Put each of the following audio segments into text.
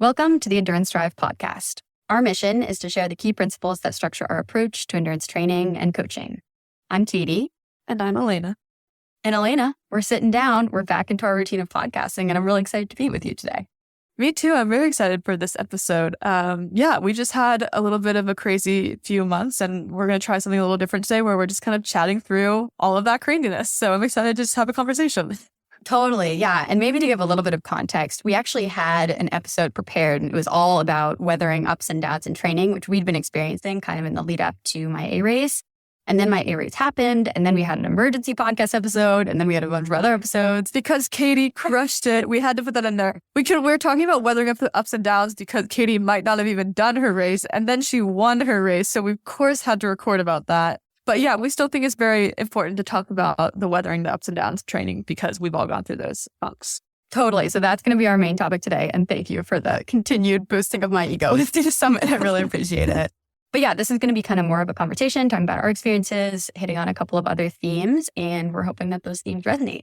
Welcome to the Endurance Drive podcast. Our mission is to share the key principles that structure our approach to endurance training and coaching. I'm Katie. And I'm Elena. And Elena, we're sitting down. We're back into our routine of podcasting, and I'm really excited to be with you today. Me too. I'm very excited for this episode. We just had a little bit of a crazy few months, and we're going to try something a little different today where we're just kind of chatting through all of that craziness. So I'm excited to just have a conversation. Totally. Yeah. And maybe to give a little bit of context, we actually had an episode prepared, and it was all about weathering ups and downs in training, which we'd been experiencing kind of in the lead up to my A race. And then my A race happened, and then we had an emergency podcast episode, and then we had a bunch of other episodes. Because Katie crushed it. We had to put that in there. We were talking about weathering up the ups and downs because Katie might not have even done her race, and then she won her race. So we, of course, had to record about that. But yeah, we still think it's very important to talk about the weathering the ups and downs training because we've all gone through those funks. Totally. So that's going to be our main topic today. And thank you for the continued boosting of my ego with the summit. I really appreciate it. But yeah, this is going to be kind of more of a conversation, talking about our experiences, hitting on a couple of other themes, and we're hoping that those themes resonate.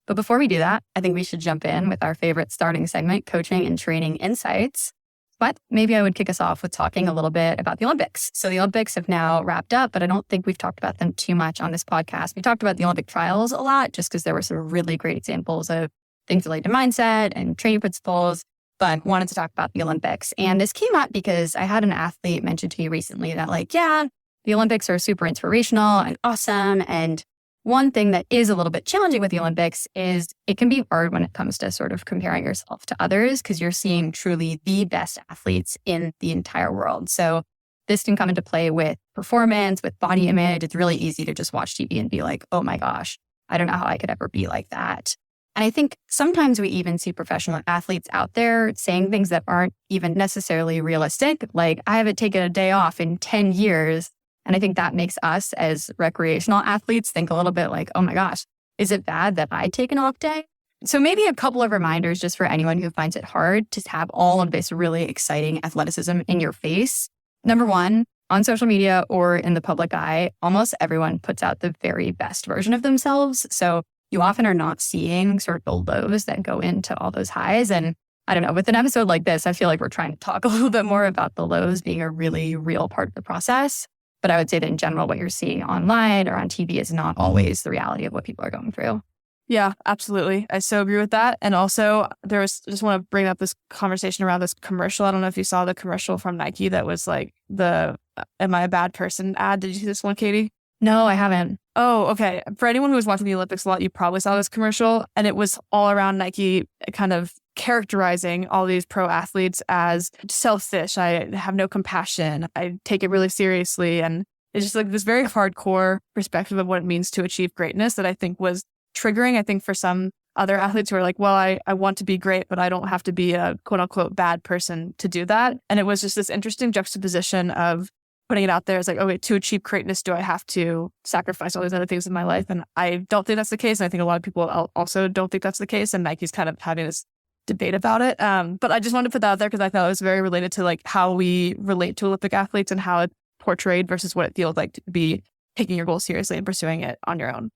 But before we do that, I think we should jump in with our favorite starting segment, coaching and training insights. But maybe I would kick us off with talking a little bit about the Olympics. So the Olympics have now wrapped up, but I don't think we've talked about them too much on this podcast. We talked about the Olympic trials a lot just because there were some really great examples of things related to mindset and training principles, but wanted to talk about the Olympics. And this came up because I had an athlete mention to me recently that the Olympics are super inspirational and awesome. And one thing that is a little bit challenging with the Olympics is it can be hard when it comes to sort of comparing yourself to others because you're seeing truly the best athletes in the entire world. So this can come into play with performance, with body image. It's really easy to just watch TV and be like, oh my gosh, I don't know how I could ever be like that. And I think sometimes we even see professional athletes out there saying things that aren't even necessarily realistic. Like, I haven't taken a day off in 10 years. And I think that makes us as recreational athletes think a little bit like, oh my gosh, is it bad that I take an off day? So maybe a couple of reminders just for anyone who finds it hard to have all of this really exciting athleticism in your face. Number one, on social media or in the public eye, almost everyone puts out the very best version of themselves. So you often are not seeing sort of the lows that go into all those highs. And I don't know, with an episode like this, I feel like we're trying to talk a little bit more about the lows being a really real part of the process. But I would say that in general, what you're seeing online or on TV is not always the reality of what people are going through. Yeah, absolutely. I so agree with that. And also, just want to bring up this conversation around this commercial. I don't know if you saw the commercial from Nike that was like the Am I a Bad Person ad. Did you see this one, Katie? No, I haven't. Oh, okay. For anyone who was watching the Olympics a lot, you probably saw this commercial. And it was all around Nike kind of characterizing all these pro athletes as selfish. I have no compassion. I take it really seriously. And it's just like this very hardcore perspective of what it means to achieve greatness that I think was triggering, I think, for some other athletes who are like, well, I want to be great, but I don't have to be a quote unquote bad person to do that. And it was just this interesting juxtaposition of putting it out there as like, okay, to achieve greatness, do I have to sacrifice all these other things in my life? And I don't think that's the case. And I think a lot of people also don't think that's the case. And Nike's kind of having this debate about it. But I just wanted to put that out there because I thought it was very related to like how we relate to Olympic athletes and how it's portrayed versus what it feels like to be taking your goal seriously and pursuing it on your own.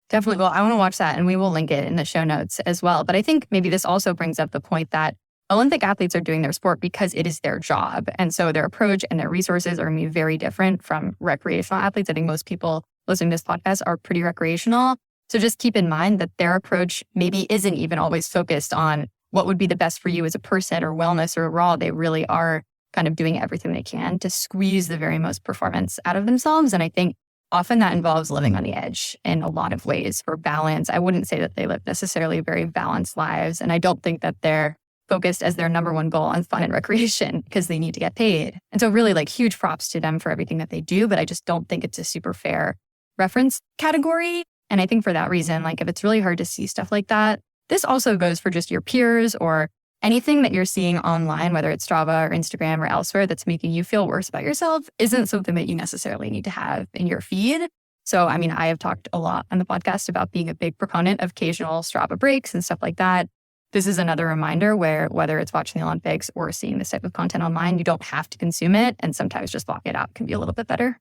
Definitely. Well, I want to watch that and we will link it in the show notes as well. But I think maybe this also brings up the point that Olympic athletes are doing their sport because it is their job. And so their approach and their resources are going to be very different from recreational athletes. I think most people listening to this podcast are pretty recreational. So just keep in mind that their approach maybe isn't even always focused on what would be the best for you as a person or wellness or overall. They really are kind of doing everything they can to squeeze the very most performance out of themselves. And I think often that involves living on the edge in a lot of ways for balance. I wouldn't say that they live necessarily very balanced lives. And I don't think that they're focused as their number one goal on fun and recreation because they need to get paid. And so really like huge props to them for everything that they do, but I just don't think it's a super fair reference category. And I think for that reason, like if it's really hard to see stuff like that, this also goes for just your peers or anything that you're seeing online, whether it's Strava or Instagram or elsewhere that's making you feel worse about yourself isn't something that you necessarily need to have in your feed. So, I mean, I have talked a lot on the podcast about being a big proponent of occasional Strava breaks and stuff like that. This is another reminder where whether it's watching the Olympics or seeing this type of content online, you don't have to consume it. And sometimes just block it out can be a little bit better.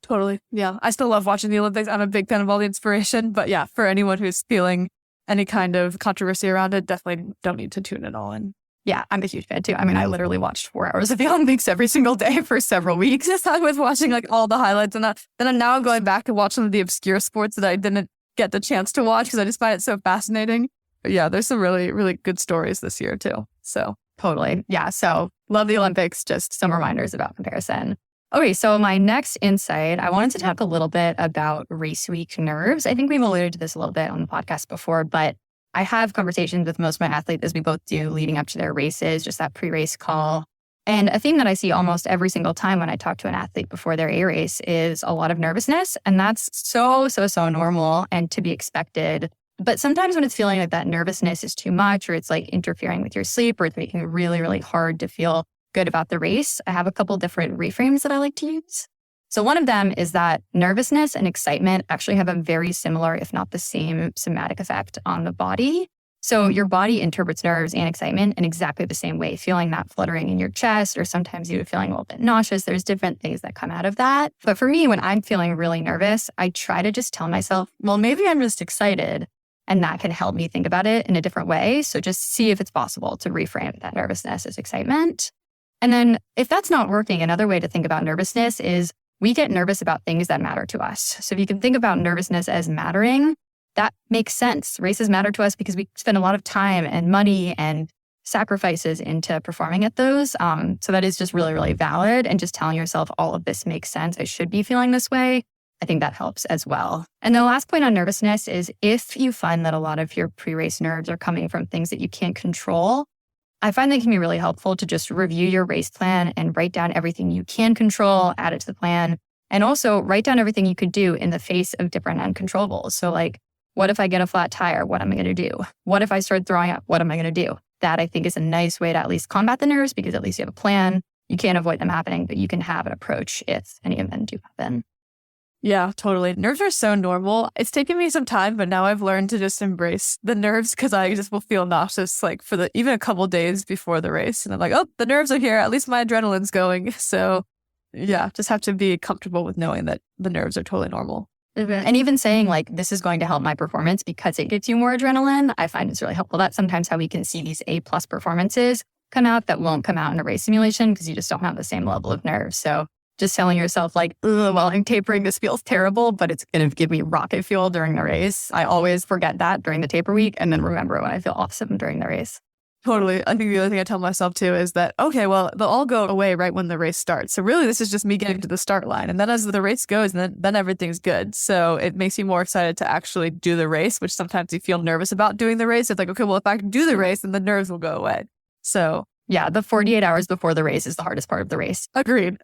Totally. Yeah. I still love watching the Olympics. I'm a big fan of all the inspiration. But yeah, for anyone who's feeling any kind of controversy around it, definitely don't need to tune it all in. Yeah, I'm a huge fan too. I mean, I literally watched 4 hours of the Olympics every single day for several weeks. I was watching like all the highlights, and now I'm going back to watch some of the obscure sports that I didn't get the chance to watch because I just find it so fascinating. But yeah, there's some really, really good stories this year too. So totally. Yeah. So love the Olympics, just some reminders about comparison. Okay, so my next insight, I wanted to talk a little bit about race week nerves. I think we've alluded to this a little bit on the podcast before, but I have conversations with most of my athletes, as we both do, leading up to their races, just that pre-race call. And a theme that I see almost every single time when I talk to an athlete before their A race is a lot of nervousness. And that's so normal and to be expected. But sometimes when it's feeling like that nervousness is too much, or it's like interfering with your sleep, or it's making it really, really hard to feel good about the race, I have a couple different reframes that I like to use. So one of them is that nervousness and excitement actually have a very similar, if not the same, somatic effect on the body. So your body interprets nerves and excitement in exactly the same way, feeling that fluttering in your chest, or sometimes you're feeling a little bit nauseous. There's different things that come out of that. But for me, when I'm feeling really nervous, I try to just tell myself, well, maybe I'm just excited. And that can help me think about it in a different way. So just see if it's possible to reframe that nervousness as excitement. And then if that's not working, another way to think about nervousness is we get nervous about things that matter to us. So if you can think about nervousness as mattering, that makes sense. Races matter to us because we spend a lot of time and money and sacrifices into performing at those. So that is just really, really valid. And just telling yourself all of this makes sense. I should be feeling this way. I think that helps as well. And the last point on nervousness is if you find that a lot of your pre-race nerves are coming from things that you can't control, I find that it can be really helpful to just review your race plan and write down everything you can control, add it to the plan, and also write down everything you could do in the face of different uncontrollables. So like, what if I get a flat tire? What am I going to do? What if I start throwing up? What am I going to do? That I think is a nice way to at least combat the nerves because at least you have a plan. You can't avoid them happening, but you can have an approach if any of them do happen. Yeah, totally. Nerves are so normal. It's taken me some time, but now I've learned to just embrace the nerves because I just will feel nauseous like for even a couple days before the race. And I'm like, oh, the nerves are here. At least my adrenaline's going. So yeah, just have to be comfortable with knowing that the nerves are totally normal. And even saying like, this is going to help my performance because it gives you more adrenaline, I find it's really helpful. That's sometimes how we can see these A+ performances come out that won't come out in a race simulation because you just don't have the same level of nerves. So just telling yourself like, while I'm tapering, this feels terrible, but it's going to give me rocket fuel during the race. I always forget that during the taper week and then remember when I feel awesome during the race. Totally. I think the other thing I tell myself too is that, okay, well, they'll all go away right when the race starts. So really, this is just me getting to the start line. And then as the race goes, then everything's good. So it makes me more excited to actually do the race, which sometimes you feel nervous about doing the race. It's like, okay, well, if I can do the race, then the nerves will go away. So yeah, the 48 hours before the race is the hardest part of the race. Agreed.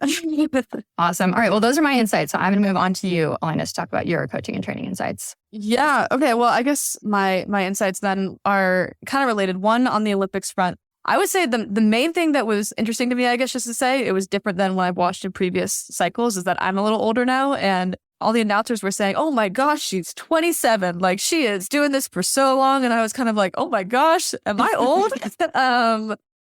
Awesome. All right. Well, those are my insights. So I'm going to move on to you, Elena, to talk about your coaching and training insights. Yeah. Okay. Well, I guess my insights then are kind of related. One, on the Olympics front, I would say the main thing that was interesting to me, I guess, just to say, it was different than what I've watched in previous cycles, is that I'm a little older now, and all the announcers were saying, oh my gosh, she's 27. Like, she is doing this for so long. And I was kind of like, oh my gosh, am I old?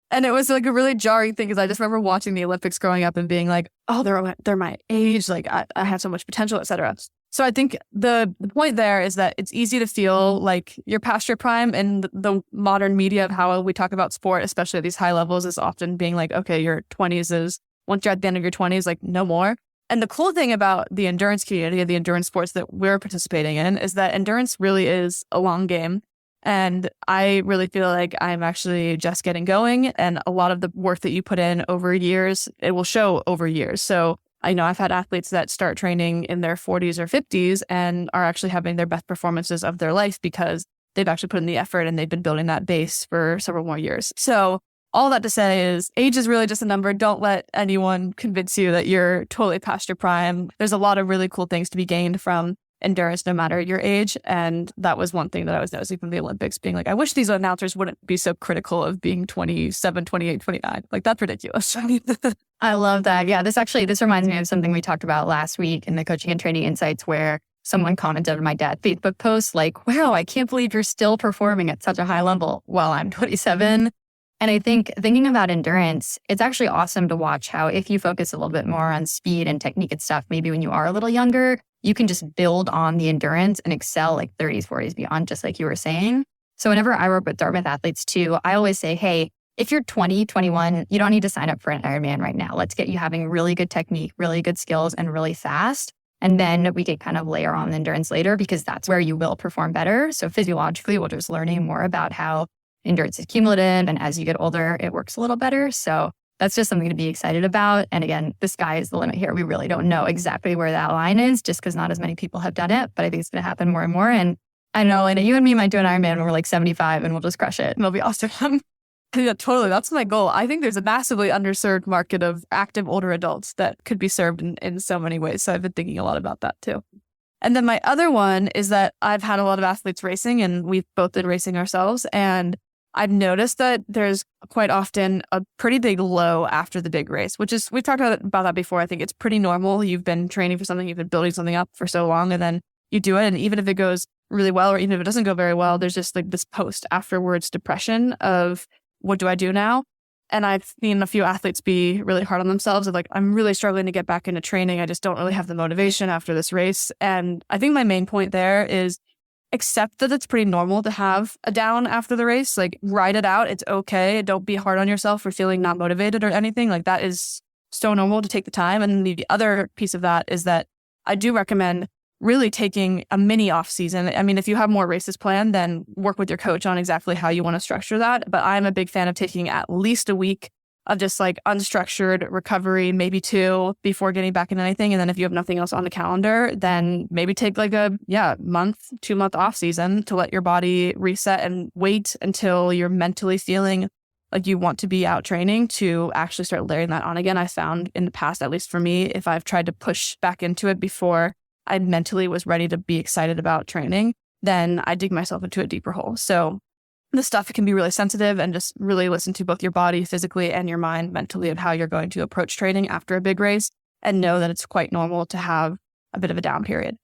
And it was like a really jarring thing because I just remember watching the Olympics growing up and being like, oh, they're my age. Like, I have so much potential, et cetera. So I think the point there is that it's easy to feel like you're past your prime, and the modern media of how we talk about sport, especially at these high levels, is often being like, okay, your 20s is, once you're at the end of your 20s, like no more. And the cool thing about the endurance community, the endurance sports that we're participating in, is that endurance really is a long game. And I really feel like I'm actually just getting going. And a lot of the work that you put in over years, it will show over years. So I know I've had athletes that start training in their 40s or 50s and are actually having their best performances of their life because they've actually put in the effort and they've been building that base for several more years. So all that to say is age is really just a number. Don't let anyone convince you that you're totally past your prime. There's a lot of really cool things to be gained from endurance no matter your age. And that was one thing that I was noticing from the Olympics, being like, I wish these announcers wouldn't be so critical of being 27, 28, 29. Like, that's ridiculous. I love that. Yeah, this reminds me of something we talked about last week in the Coaching and Training Insights, where someone commented on my dad's Facebook post like, wow, I can't believe you're still performing at such a high level while I'm 27. And I think thinking about endurance, it's actually awesome to watch how if you focus a little bit more on speed and technique and stuff, maybe when you are a little younger, you can just build on the endurance and excel like 30s, 40s beyond, just like you were saying. So whenever I work with Dartmouth athletes too, I always say, hey, if you're 20, 21, you don't need to sign up for an Ironman right now. Let's get you having really good technique, really good skills, and really fast. And then we could kind of layer on endurance later because that's where you will perform better. So physiologically, we're just learning more about how endurance is cumulative. And as you get older, it works a little better. So that's just something to be excited about. And again, the sky is the limit here. We really don't know exactly where that line is just because not as many people have done it. But I think it's going to happen more and more. And I know, Elena, you and me might do an Ironman when we're like 75 and we'll just crush it. And it'll be awesome. Yeah, totally. That's my goal. I think there's a massively underserved market of active older adults that could be served in so many ways. So I've been thinking a lot about that too. And then my other one is that I've had a lot of athletes racing and we've both been racing ourselves. And I've noticed that there's quite often a pretty big low after the big race, which is, we've talked about that before. I think it's pretty normal. You've been training for something, you've been building something up for so long, and then you do it. And even if it goes really well, or even if it doesn't go very well, there's just like this post afterwards depression of, what do I do now? And I've seen a few athletes be really hard on themselves of like, I'm really struggling to get back into training. I just don't really have the motivation after this race. And I think my main point there is accept that it's pretty normal to have a down after the race. Like, ride it out. It's okay. Don't be hard on yourself for feeling not motivated or anything. Like, that is so normal to take the time. And the other piece of that is that I do recommend really taking a mini off season. I mean, if you have more races planned, then work with your coach on exactly how you want to structure that. But I'm a big fan of taking at least a week of just like unstructured recovery, maybe 2 before getting back into anything. And then if you have nothing else on the calendar, then maybe take like a 2-month off season to let your body reset and wait until you're mentally feeling like you want to be out training to actually start layering that on again. I found in the past, at least for me, if I've tried to push back into it before I mentally was ready to be excited about training, then I dig myself into a deeper hole. So this stuff can be really sensitive, and just really listen to both your body physically and your mind mentally of how you're going to approach training after a big race, and know that it's quite normal to have a bit of a down period.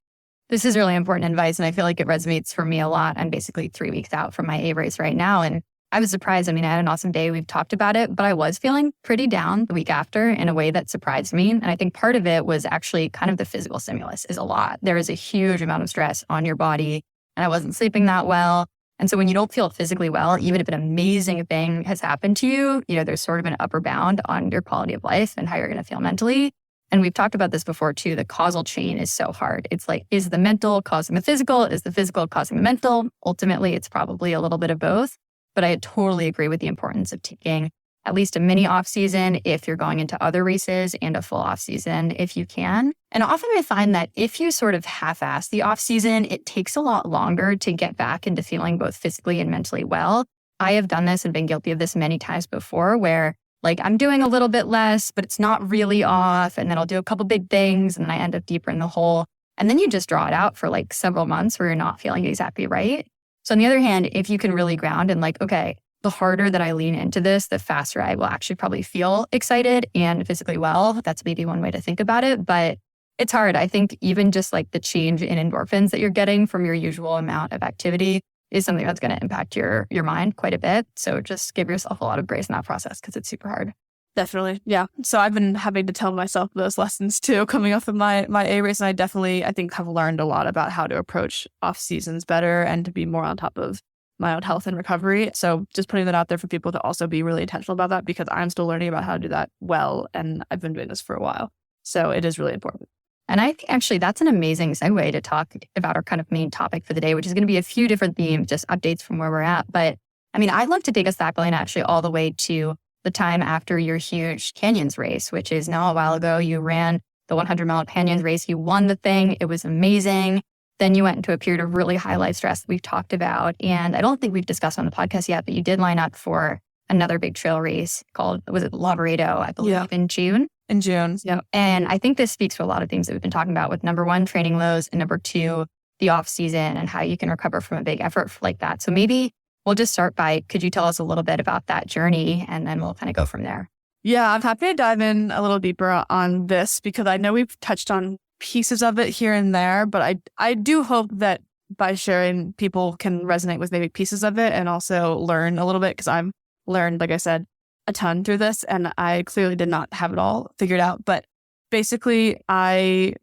This is really important advice, and I feel like it resonates for me a lot. I'm basically 3 weeks out from my A race right now, and I was surprised. I mean, I had an awesome day. We've talked about it, but I was feeling pretty down the week after in a way that surprised me. And I think part of it was actually kind of the physical stimulus is a lot. There is a huge amount of stress on your body, and I wasn't sleeping that well. And so when you don't feel physically well, even if an amazing thing has happened to you, there's sort of an upper bound on your quality of life and how you're going to feel mentally. And we've talked about this before too. The causal chain is so hard. It's like, is the mental causing the physical? Is the physical causing the mental? Ultimately, it's probably a little bit of both. But I totally agree with the importance of taking at least a mini off season if you're going into other races, and a full off season if you can. And often I find that if you sort of half-ass the off season, it takes a lot longer to get back into feeling both physically and mentally well. I have done this and been guilty of this many times before, where like I'm doing a little bit less, but it's not really off. And then I'll do a couple big things and then I end up deeper in the hole. And then you just draw it out for like several months where you're not feeling exactly right. So on the other hand, if you can really ground and like, okay, the harder that I lean into this, the faster I will actually probably feel excited and physically well. That's maybe one way to think about it, but it's hard. I think even just like the change in endorphins that you're getting from your usual amount of activity is something that's going to impact your mind quite a bit. So just give yourself a lot of grace in that process because it's super hard. Definitely. Yeah. So I've been having to tell myself those lessons too, coming off of my A race. And I think have learned a lot about how to approach off seasons better and to be more on top of my own health and recovery. So just putting that out there for people to also be really intentional about that, because I'm still learning about how to do that well. And I've been doing this for a while. So it is really important. And I think actually that's an amazing segue to talk about our kind of main topic for the day, which is going to be a few different themes, just updates from where we're at. But I mean, I'd love to take us back, Elena, actually all the way to the time after your huge Canyons race, which is now a while ago. You ran the 100-mile Canyons race. You won the thing. It was amazing. Then you went into a period of really high life stress that we've talked about. And I don't think we've discussed on the podcast yet, but you did line up for another big trail race called, was it Lavaredo, I believe, in June? In June. Yeah. And I think this speaks to a lot of things that we've been talking about with number 1, training lows, and number 2, the off season and how you can recover from a big effort like that. So maybe we'll just start by, could you tell us a little bit about that journey? And then we'll kind of go from there. Yeah, I'm happy to dive in a little deeper on this because I know we've touched on pieces of it here and there, but I do hope that by sharing, people can resonate with maybe pieces of it and also learn a little bit, because I've learned, like I said, a ton through this, and I clearly did not have it all figured out. But basically, I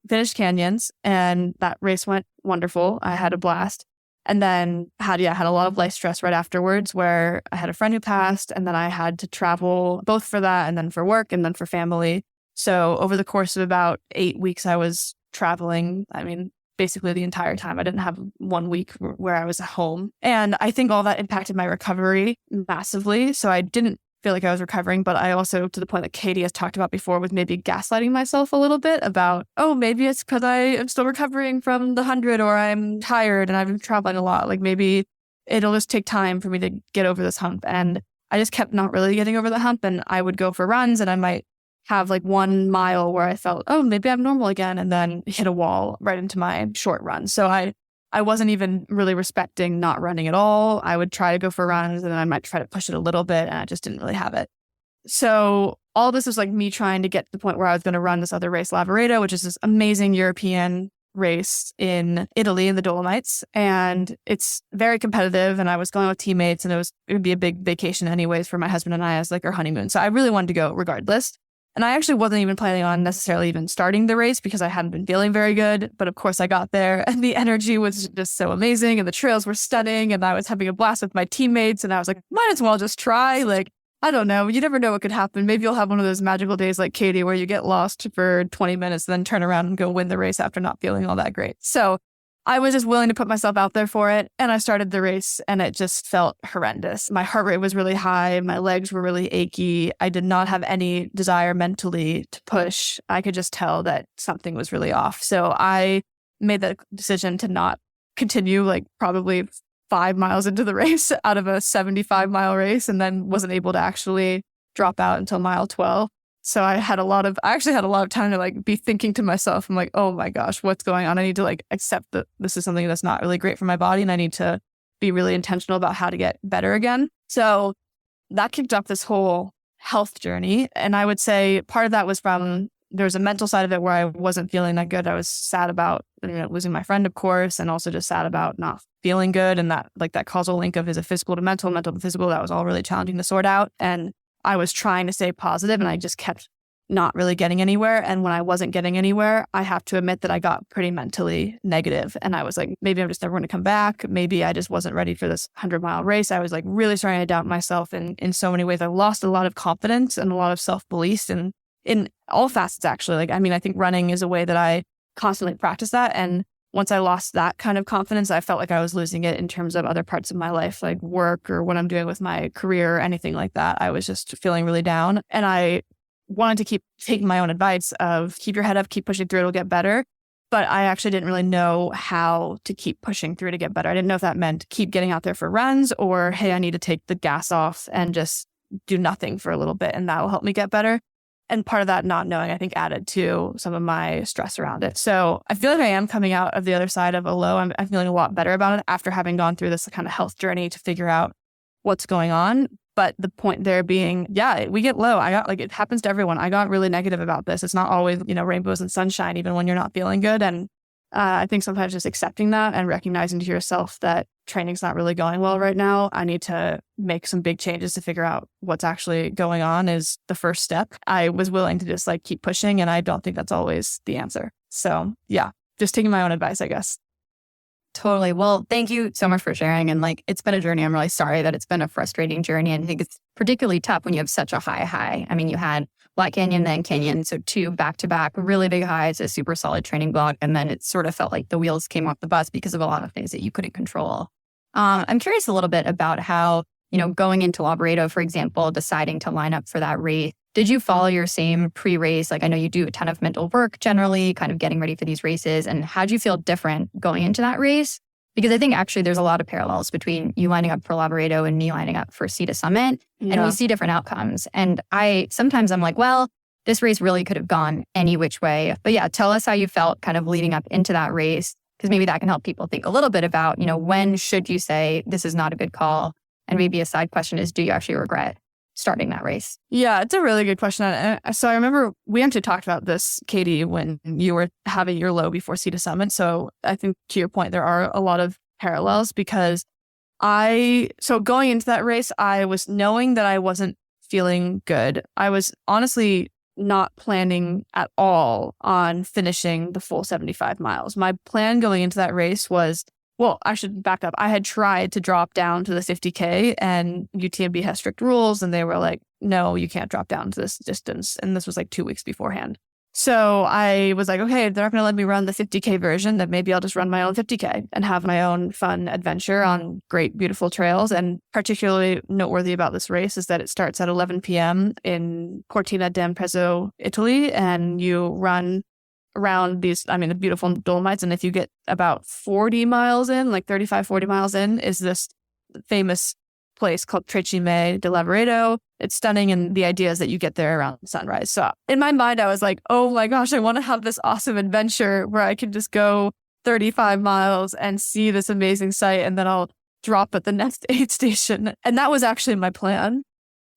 finished Canyons and that race went wonderful. I had a blast. And then had a lot of life stress right afterwards, where I had a friend who passed, and then I had to travel both for that and then for work and then for family. So over the course of about 8 weeks, I was traveling. I mean, basically the entire time. I didn't have 1 week where I was at home. And I think all that impacted my recovery massively. So I didn't feel like I was recovering, but I also, to the point that Katie has talked about before, was maybe gaslighting myself a little bit about, oh, maybe it's because I am still recovering from the 100, or I'm tired and I've been traveling a lot. Like maybe it'll just take time for me to get over this hump. And I just kept not really getting over the hump. And I would go for runs and I might have like 1 mile where I felt, oh, maybe I'm normal again, and then hit a wall right into my short run. So I wasn't even really respecting not running at all. I would try to go for runs and then I might try to push it a little bit, and I just didn't really have it. So all this was like me trying to get to the point where I was going to run this other race, Lavaredo, which is this amazing European race in Italy in the Dolomites. And it's very competitive, and I was going with teammates, and it would be a big vacation anyways for my husband and I as like our honeymoon. So I really wanted to go regardless. And I actually wasn't even planning on necessarily even starting the race because I hadn't been feeling very good. But of course I got there and the energy was just so amazing and the trails were stunning and I was having a blast with my teammates, and I was like, might as well just try. Like, I don't know. You never know what could happen. Maybe you'll have one of those magical days like Katie where you get lost for 20 minutes and then turn around and go win the race after not feeling all that great. So I was just willing to put myself out there for it. And I started the race and it just felt horrendous. My heart rate was really high. My legs were really achy. I did not have any desire mentally to push. I could just tell that something was really off. So I made the decision to not continue, like probably 5 miles into the race out of a 75-mile race, and then wasn't able to actually drop out until mile 12. So I actually had a lot of time to like be thinking to myself, I'm like, oh my gosh, what's going on? I need to like accept that this is something that's not really great for my body, and I need to be really intentional about how to get better again. So that kicked off this whole health journey. And I would say part of that was there was a mental side of it where I wasn't feeling that good. I was sad about losing my friend, of course, and also just sad about not feeling good. And that causal link of is it physical to mental, mental to physical, that was all really challenging to sort out. And I was trying to stay positive and I just kept not really getting anywhere. And when I wasn't getting anywhere, I have to admit that I got pretty mentally negative. And I was like, maybe I'm just never going to come back. Maybe I just wasn't ready for this 100-mile race. I was like really starting to doubt myself in so many ways. I lost a lot of confidence and a lot of self-belief and in all facets, actually. Like, I mean, I think running is a way that I constantly practice that. And once I lost that kind of confidence, I felt like I was losing it in terms of other parts of my life, like work or what I'm doing with my career or anything like that. I was just feeling really down. And I wanted to keep taking my own advice of keep your head up, keep pushing through, it'll get better. But I actually didn't really know how to keep pushing through to get better. I didn't know if that meant keep getting out there for runs or, hey, I need to take the gas off and just do nothing for a little bit and that will help me get better. And part of that not knowing, I think, added to some of my stress around it. So I feel like I am coming out of the other side of a low. I'm feeling a lot better about it after having gone through this kind of health journey to figure out what's going on. But the point there being, yeah, we get low. It happens to everyone. I got really negative about this. It's not always, rainbows and sunshine, even when you're not feeling good. And I think sometimes just accepting that and recognizing to yourself that training's not really going well right now. I need to make some big changes to figure out what's actually going on is the first step. I was willing to just keep pushing, and I don't think that's always the answer. So yeah, just taking my own advice, I guess. Totally. Well, thank you so much for sharing. And it's been a journey. I'm really sorry that it's been a frustrating journey. And I think it's particularly tough when you have such a high. I mean, you had Black Canyon, then Canyon. So 2 back-to-back really big highs, a super solid training block. And then it sort of felt like the wheels came off the bus because of a lot of things that you couldn't control. I'm curious a little bit about how, going into Lavaredo, for example, deciding to line up for that race. Did you follow your same pre-race? I know you do a ton of mental work generally, kind of getting ready for these races. And how do you feel different going into that race? Because I think actually there's a lot of parallels between you lining up for Lavaredo and me lining up for Sea to Summit. Yeah. And we see different outcomes. And sometimes I'm like, well, this race really could have gone any which way. But yeah, tell us how you felt kind of leading up into that race, because maybe that can help people think a little bit about, when should you say this is not a good call? And maybe a side question is, do you actually regret starting that race? Yeah, it's a really good question. So I remember we actually talked about this, Katie, when you were having your low before Sea to Summit. So I think to your point, there are a lot of parallels because so going into that race, I was knowing that I wasn't feeling good. I was honestly not planning at all on finishing the full 75 miles. My plan going into that race was Well, I should back up. I had tried to drop down to the 50K, and UTMB has strict rules, and they were like, no, you can't drop down to this distance. And this was like 2 weeks beforehand. So I was like, okay, they're not going to let me run the 50K version, then maybe I'll just run my own 50K and have my own fun adventure on great, beautiful trails. And particularly noteworthy about this race is that it starts at 11 p.m. in Cortina d'Ampezzo, Italy, and you run around the beautiful Dolomites. And if you get about 40 miles in, like 35, 40 miles in, is this famous place called Trecime de Lavaredo. It's stunning. And the idea is that you get there around sunrise. So in my mind, I was like, oh my gosh, I want to have this awesome adventure where I can just go 35 miles and see this amazing sight. And then I'll drop at the next aid station. And that was actually my plan.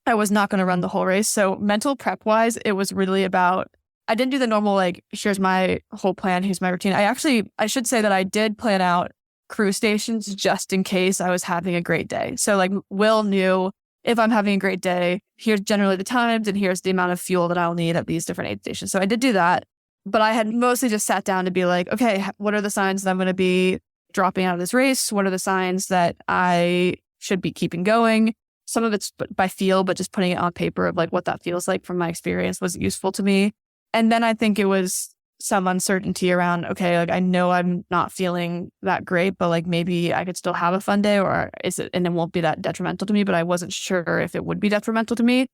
I was not going to run the whole race. So mental prep wise, it was really about, I didn't do the normal, like, here's my whole plan, here's my routine. I should say that I did plan out crew stations just in case I was having a great day. So like Will knew if I'm having a great day, here's generally the times and here's the amount of fuel that I'll need at these different aid stations. So I did do that, but I had mostly just sat down to be like, okay, what are the signs that I'm going to be dropping out of this race? What are the signs that I should be keeping going? Some of it's by feel, but just putting it on paper of like what that feels like from my experience was useful to me. And then I think it was some uncertainty around, okay, like I know I'm not feeling that great, but like maybe I could still have a fun day, or is it, and it won't be that detrimental to me, but I wasn't sure if it would be detrimental to me.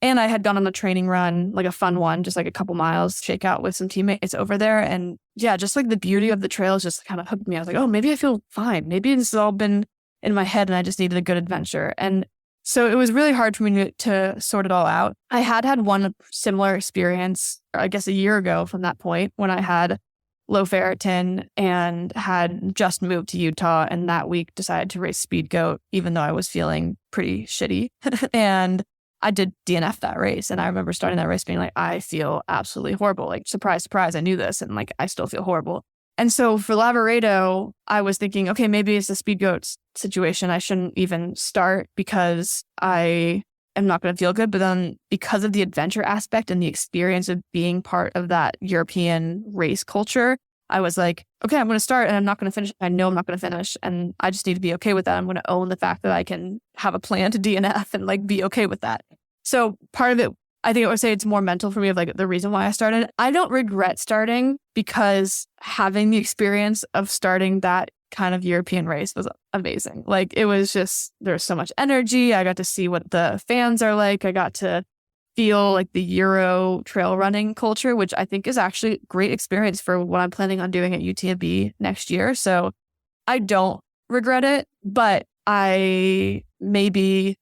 And I had gone on a training run, like a fun one, just like a couple miles, shake out with some teammates over there. And yeah, just like the beauty of the trails just kind of hooked me. I was like, oh, maybe I feel fine. Maybe this has all been in my head and I just needed a good adventure. And so it was really hard for me to sort it all out. I had one similar experience, I guess a year ago from that point, when I had low ferritin and had just moved to Utah, and that week decided to race Speed Goat, even though I was feeling pretty shitty. And I did DNF that race. And I remember starting that race being like, I feel absolutely horrible. Like, surprise, surprise, I knew this. And like, I still feel horrible. And so for Lavaredo, I was thinking, okay, maybe it's a Speed Goats situation. I shouldn't even start because I am not going to feel good. But then because of the adventure aspect and the experience of being part of that European race culture, I was like, okay, I'm going to start and I'm not going to finish. I know I'm not going to finish. And I just need to be okay with that. I'm going to own the fact that I can have a plan to DNF and like be okay with that. So part of it, I think I would say it's more mental for me of like the reason why I started. I don't regret starting because having the experience of starting that kind of European race was amazing. Like it was just, there's so much energy. I got to see what the fans are like. I got to feel like the Euro trail running culture, which I think is actually a great experience for what I'm planning on doing at UTMB next year. So I don't regret it, but I maybe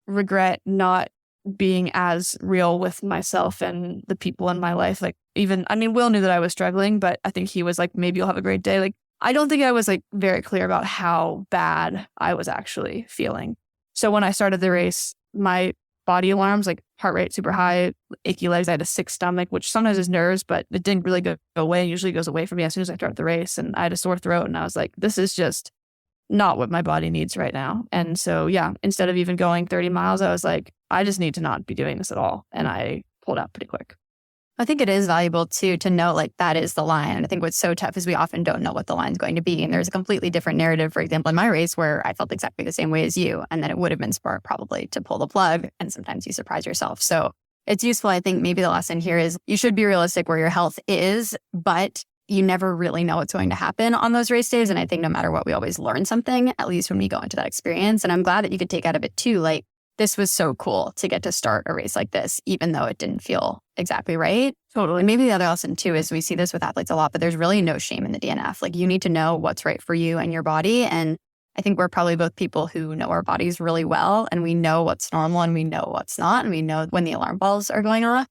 regret not being as real with myself and the people in my life. Like Will knew that I was struggling, but I think he was like, maybe you'll have a great day. Like, I don't think I was like very clear about how bad I was actually feeling. So when I started the race, my body alarms, like heart rate super high, achy legs, I had a sick stomach, which sometimes is nerves, but it didn't really go away. It usually goes away from me as soon as I start the race. And I had a sore throat and I was like, this is just not what my body needs right now. And so, yeah, instead of even going 30 miles, I was like, I just need to not be doing this at all. And I pulled out pretty quick. I think it is valuable too to know like that is the line. And I think what's so tough is we often don't know what the line's going to be. And there's a completely different narrative, for example, in my race where I felt exactly the same way as you. And then it would have been smart probably to pull the plug. And sometimes you surprise yourself. So it's useful. I think maybe the lesson here is you should be realistic where your health is, but you never really know what's going to happen on those race days. And I think no matter what, we always learn something, at least when we go into that experience. And I'm glad that you could take out of it too. Like, this was so cool to get to start a race like this, even though it didn't feel exactly right. Totally. And maybe the other lesson too is we see this with athletes a lot, but there's really no shame in the DNF. Like, you need to know what's right for you and your body. And I think we're probably both people who know our bodies really well, and we know what's normal and we know what's not, and we know when the alarm bells are going off.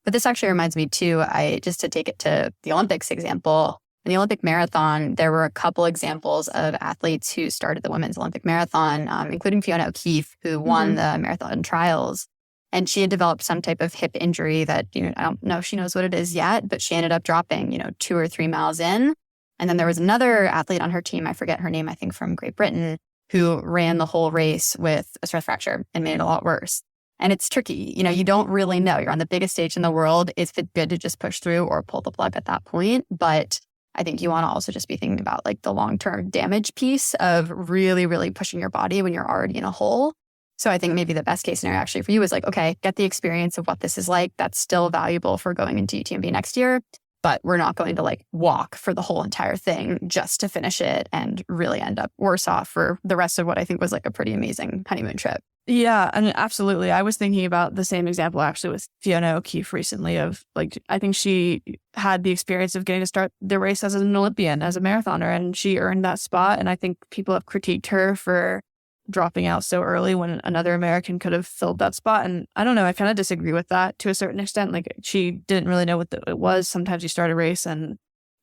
But this actually reminds me too, just to take it to the Olympics example, in the Olympic marathon, there were a couple examples of athletes who started the women's Olympic marathon, including Fiona O'Keefe, who won the marathon trials. And she had developed some type of hip injury that, I don't know if she knows what it is yet, but she ended up dropping, 2 or 3 miles in. And then there was another athlete on her team, I forget her name, I think from Great Britain, who ran the whole race with a stress fracture and made it a lot worse. And it's tricky. You don't really know. You're on the biggest stage in the world. Is it good to just push through or pull the plug at that point? But I think you want to also just be thinking about like the long-term damage piece of really, really pushing your body when you're already in a hole. So I think maybe the best case scenario actually for you is like, okay, get the experience of what this is like. That's still valuable for going into UTMB next year, but we're not going to like walk for the whole entire thing just to finish it and really end up worse off for the rest of what I think was like a pretty amazing honeymoon trip. Yeah, and absolutely. I was thinking about the same example actually with Fiona O'Keefe recently of like, I think she had the experience of getting to start the race as an Olympian, as a marathoner, and she earned that spot. And I think people have critiqued her for dropping out so early when another American could have filled that spot. And I don't know, I kind of disagree with that to a certain extent. Like she didn't really know what it was. Sometimes you start a race and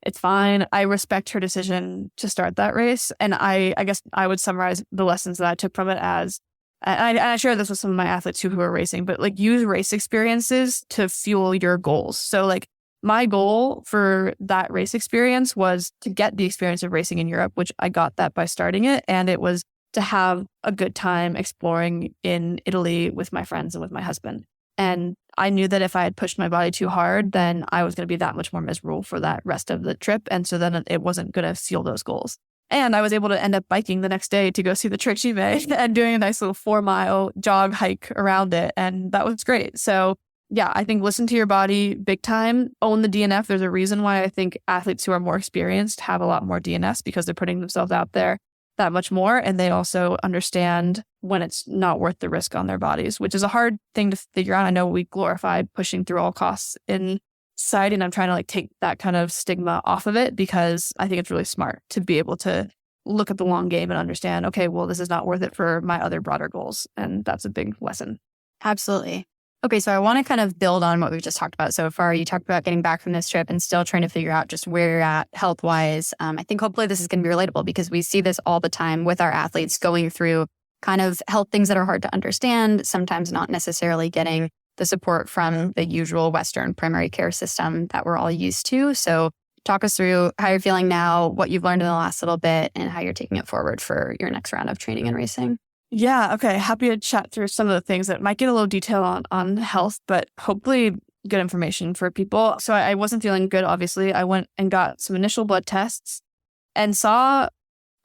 it's fine. I respect her decision to start that race. And I guess I would summarize the lessons that I took from it as, and I share this with some of my athletes who are racing, but like use race experiences to fuel your goals. So like my goal for that race experience was to get the experience of racing in Europe, which I got that by starting it. And it was to have a good time exploring in Italy with my friends and with my husband. And I knew that if I had pushed my body too hard, then I was going to be that much more miserable for that rest of the trip. And so then it wasn't going to fuel those goals. And I was able to end up biking the next day to go see the Trixie Bay and doing a nice little 4-mile jog hike around it. And that was great. So yeah, I think listen to your body big time, own the DNF. There's a reason why I think athletes who are more experienced have a lot more DNS because they're putting themselves out there that much more. And they also understand when it's not worth the risk on their bodies, which is a hard thing to figure out. I know we glorify pushing through all costs in society, and I'm trying to like take that kind of stigma off of it because I think it's really smart to be able to look at the long game and understand, okay, well, this is not worth it for my other broader goals. And that's a big lesson. Absolutely. Okay, so I want to kind of build on what we've just talked about so far. You talked about getting back from this trip and still trying to figure out just where you're at health-wise. I think hopefully this is going to be relatable because we see this all the time with our athletes going through kind of health things that are hard to understand, sometimes not necessarily getting the support from the usual Western primary care system that we're all used to. So talk us through how you're feeling now, what you've learned in the last little bit, and how you're taking it forward for your next round of training and racing. Yeah, okay. Happy to chat through some of the things that might get a little detail on health, but hopefully good information for people. So I wasn't feeling good, obviously. I went and got some initial blood tests and saw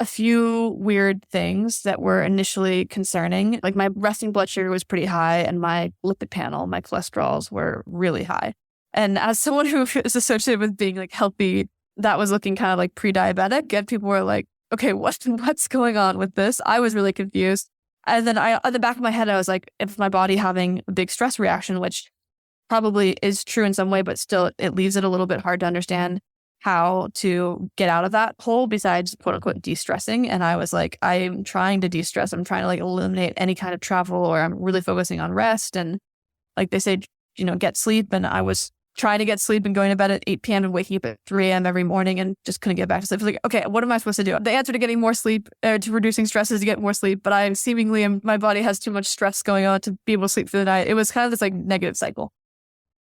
a few weird things that were initially concerning. Like my resting blood sugar was pretty high and my lipid panel, my cholesterols were really high. And as someone who is associated with being like healthy, that was looking kind of like pre-diabetic. And people were like, okay, what's going on with this? I was really confused. And then at the back of my head, I was like, if my body having a big stress reaction, which probably is true in some way, but still it leaves it a little bit hard to understand how to get out of that hole besides quote unquote de-stressing. And I was like, I'm trying to de-stress. I'm trying to like eliminate any kind of travel, or I'm really focusing on rest. And like they say, get sleep. And I was trying to get sleep and going to bed at 8 p.m. and waking up at 3 a.m. every morning and just couldn't get back to sleep. I was like, okay, what am I supposed to do? The answer to getting more sleep, to reducing stress is to get more sleep. But my body has too much stress going on to be able to sleep through the night. It was kind of this like negative cycle.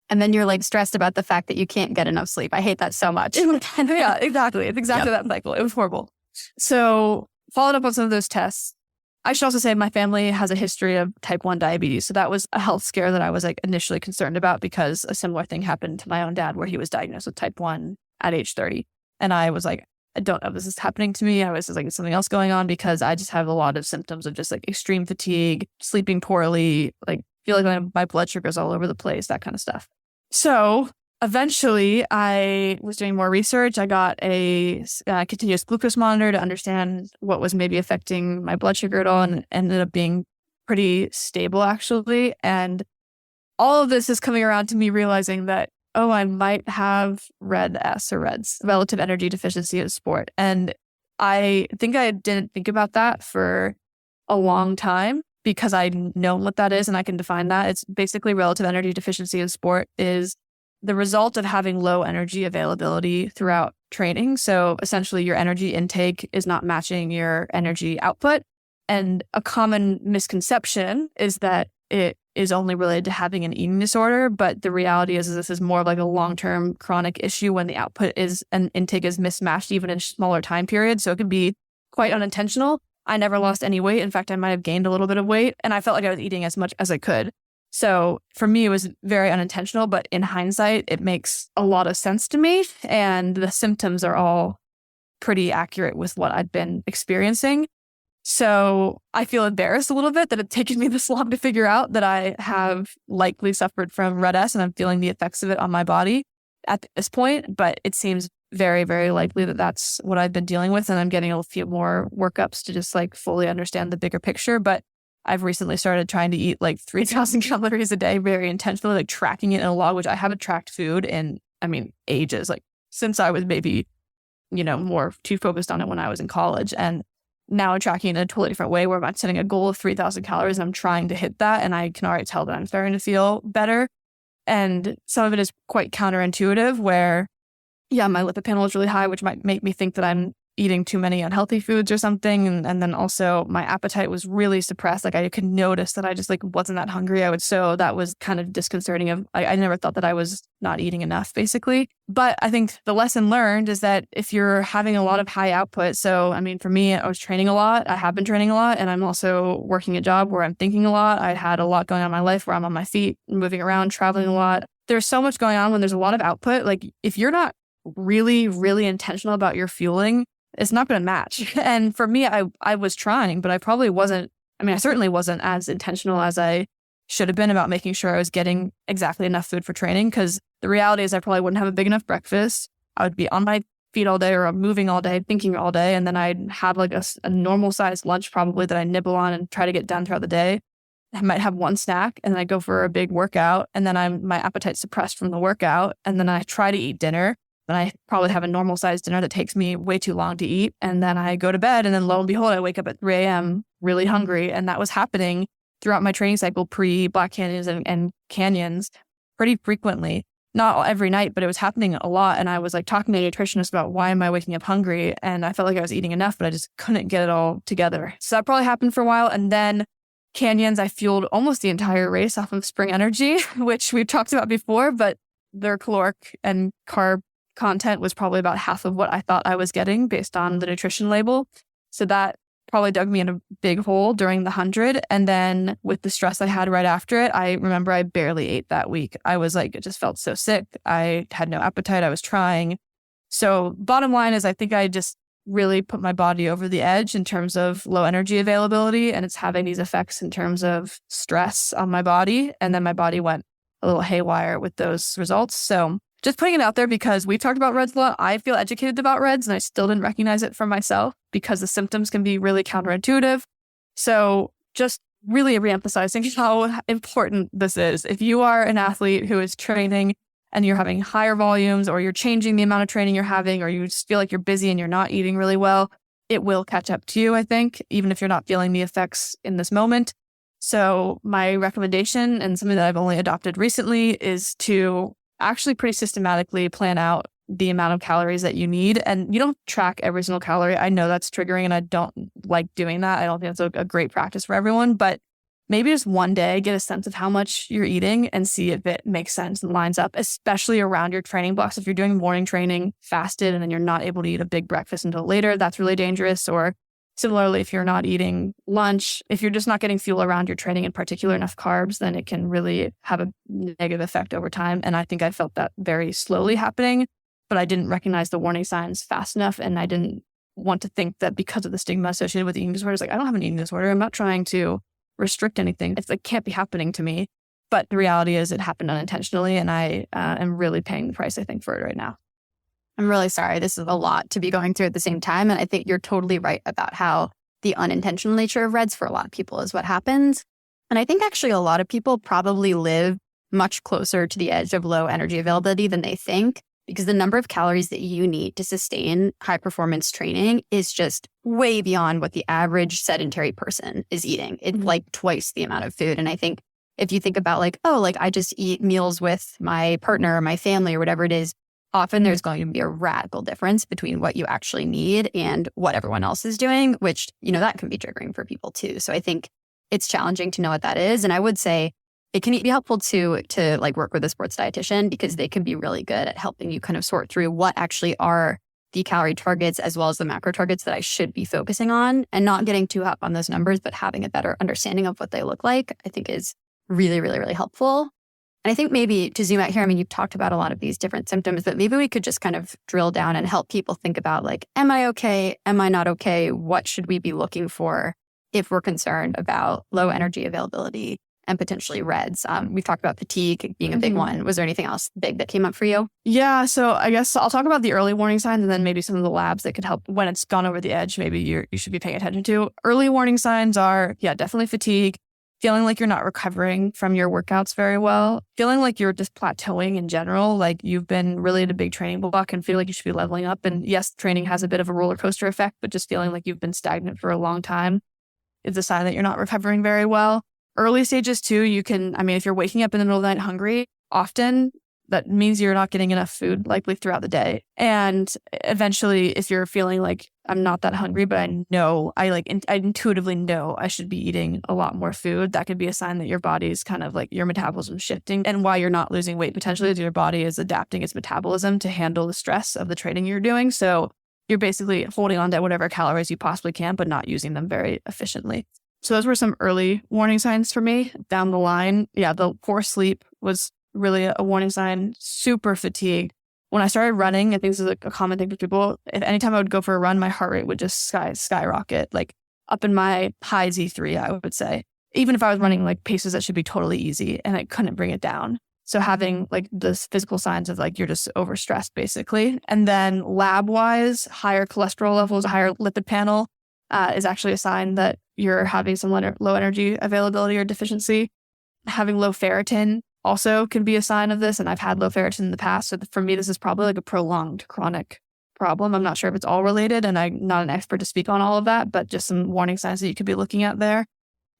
And then you're like stressed about the fact that you can't get enough sleep. I hate that so much. Yeah, exactly. It's exactly that cycle. It was horrible. So followed up on some of those tests. I should also say my family has a history of type 1 diabetes. So that was a health scare that I was like initially concerned about because a similar thing happened to my own dad where he was diagnosed with type 1 at age 30. And I was like, I don't know if this is happening to me. I was just like, is something else going on? Because I just have a lot of symptoms of just like extreme fatigue, sleeping poorly, like feel like my blood sugar's all over the place, that kind of stuff. So eventually I was doing more research. I got a continuous glucose monitor to understand what was maybe affecting my blood sugar at all, and ended up being pretty stable actually. And all of this is coming around to me realizing that, oh, I might have REDS, relative energy deficiency in sport. And I think I didn't think about that for a long time because I know what that is and I can define that. It's basically relative energy deficiency in sport is the result of having low energy availability throughout training. So essentially your energy intake is not matching your energy output. And a common misconception is that it is only related to having an eating disorder. But the reality is this is more of like a long-term chronic issue when the output and intake is mismatched even in smaller time periods. So it can be quite unintentional. I never lost any weight. In fact, I might have gained a little bit of weight and I felt like I was eating as much as I could. So for me, it was very unintentional, but in hindsight, it makes a lot of sense to me. And the symptoms are all pretty accurate with what I'd been experiencing. So I feel embarrassed a little bit that it's taken me this long to figure out that I have likely suffered from RED-S and I'm feeling the effects of it on my body at this point. But it seems very, very likely that that's what I've been dealing with. And I'm getting a few more workups to just like fully understand the bigger picture. But I've recently started trying to eat like 3,000 calories a day, very intentionally, like tracking it in a log, which I haven't tracked food in, ages, like since I was maybe, more too focused on it when I was in college. And now I'm tracking it in a totally different way where I'm setting a goal of 3,000 calories and I'm trying to hit that. And I can already tell that I'm starting to feel better. And some of it is quite counterintuitive where, yeah, my lipid panel is really high, which might make me think that I'm eating too many unhealthy foods or something. And then also my appetite was really suppressed. Like I could notice that I just like wasn't that hungry. So that was kind of disconcerting. I never thought that I was not eating enough basically. But I think the lesson learned is that if you're having a lot of high output, so for me, I was training a lot. I have been training a lot and I'm also working a job where I'm thinking a lot. I had a lot going on in my life where I'm on my feet, moving around, traveling a lot. There's so much going on when there's a lot of output. Like if you're not really, really intentional about your fueling, it's not going to match. And for me, I was trying, but I probably wasn't, I certainly wasn't as intentional as I should have been about making sure I was getting exactly enough food for training. Because the reality is I probably wouldn't have a big enough breakfast. I would be on my feet all day or moving all day, thinking all day. And then I'd have like a normal sized lunch probably that I nibble on and try to get done throughout the day. I might have one snack and then I go for a big workout and then my appetite's suppressed from the workout. And then I try to eat dinner. Then I probably have a normal sized dinner that takes me way too long to eat. And then I go to bed and then lo and behold, I wake up at 3 a.m. really hungry. And that was happening throughout my training cycle pre-Black Canyons and Canyons pretty frequently. Not every night, but it was happening a lot. And I was like talking to a nutritionist about why am I waking up hungry? And I felt like I was eating enough, but I just couldn't get it all together. So that probably happened for a while. And then Canyons, I fueled almost the entire race off of Spring Energy, which we've talked about before, but their caloric and carb content was probably about half of what I thought I was getting based on the nutrition label. So that probably dug me in a big hole during the 100. And then with the stress I had right after it, I remember I barely ate that week. I was like, it just felt so sick. I had no appetite. I was trying. So bottom line is I think I just really put my body over the edge in terms of low energy availability. And it's having these effects in terms of stress on my body. And then my body went a little haywire with those results. So just putting it out there because we talked about REDS a lot. I feel educated about REDS and I still didn't recognize it for myself because the symptoms can be really counterintuitive. So just really reemphasizing how important this is. If you are an athlete who is training and you're having higher volumes or you're changing the amount of training you're having or you just feel like you're busy and you're not eating really well, it will catch up to you, I think, even if you're not feeling the effects in this moment. So my recommendation and something that I've only adopted recently is to actually pretty systematically plan out the amount of calories that you need. And you don't track every single calorie. I know that's triggering and I don't like doing that. I don't think that's a great practice for everyone, but maybe just one day get a sense of how much you're eating and see if it makes sense and lines up, especially around your training blocks. If you're doing morning training fasted and then you're not able to eat a big breakfast until later, that's really dangerous. Or similarly, if you're not eating lunch, if you're just not getting fuel around your training, in particular enough carbs, then it can really have a negative effect over time. And I think I felt that very slowly happening, but I didn't recognize the warning signs fast enough. And I didn't want to think that because of the stigma associated with eating disorders, like I don't have an eating disorder. I'm not trying to restrict anything. It's like can't be happening to me. But the reality is it happened unintentionally. And I am really paying the price, I think, for it right now. I'm really sorry. This is a lot to be going through at the same time. And I think you're totally right about how the unintentional nature of REDS for a lot of people is what happens. And I think actually a lot of people probably live much closer to the edge of low energy availability than they think, because the number of calories that you need to sustain high performance training is just way beyond what the average sedentary person is eating. It's like twice the amount of food. And I think if you think about like, oh, like I just eat meals with my partner or my family or whatever it is, often there's going to be a radical difference between what you actually need and what everyone else is doing, which, that can be triggering for people too. So I think it's challenging to know what that is. And I would say it can be helpful to like work with a sports dietitian because they can be really good at helping you kind of sort through what actually are the calorie targets as well as the macro targets that I should be focusing on and not getting too up on those numbers, but having a better understanding of what they look like, I think is really, really, really helpful. And I think maybe to zoom out here, I mean, you've talked about a lot of these different symptoms, but maybe we could just kind of drill down and help people think about like, am I okay? Am I not okay? What should we be looking for if we're concerned about low energy availability and potentially REDS? We've talked about fatigue being a big one. Was there anything else big that came up for you? Yeah. So I guess I'll talk about the early warning signs and then maybe some of the labs that could help when it's gone over the edge. Maybe you should be paying attention to. Early warning signs are, definitely fatigue, feeling like you're not recovering from your workouts very well, feeling like you're just plateauing in general, like you've been really at a big training block and feel like you should be leveling up. And yes, training has a bit of a roller coaster effect, but just feeling like you've been stagnant for a long time is a sign that you're not recovering very well. Early stages too, if you're waking up in the middle of the night hungry, often that means you're not getting enough food likely throughout the day. And eventually, if you're feeling like I'm not that hungry, but I intuitively know I should be eating a lot more food, that could be a sign that your body's kind of like your metabolism shifting. And why you're not losing weight potentially is your body is adapting its metabolism to handle the stress of the training you're doing. So you're basically holding on to whatever calories you possibly can, but not using them very efficiently. So those were some early warning signs for me. Down the line, the poor sleep was really a warning sign. Super fatigued. When I started running, I think this is a common thing for people. If anytime I would go for a run, my heart rate would just skyrocket, like up in my high Z3, I would say. Even if I was running like paces that should be totally easy and I couldn't bring it down. So having like the physical signs of like you're just overstressed basically. And then lab wise, higher cholesterol levels, higher lipid panel is actually a sign that you're having some low energy availability or deficiency. Having low ferritin also can be a sign of this. And I've had low ferritin in the past. So for me, this is probably like a prolonged chronic problem. I'm not sure if it's all related and I'm not an expert to speak on all of that, but just some warning signs that you could be looking at there.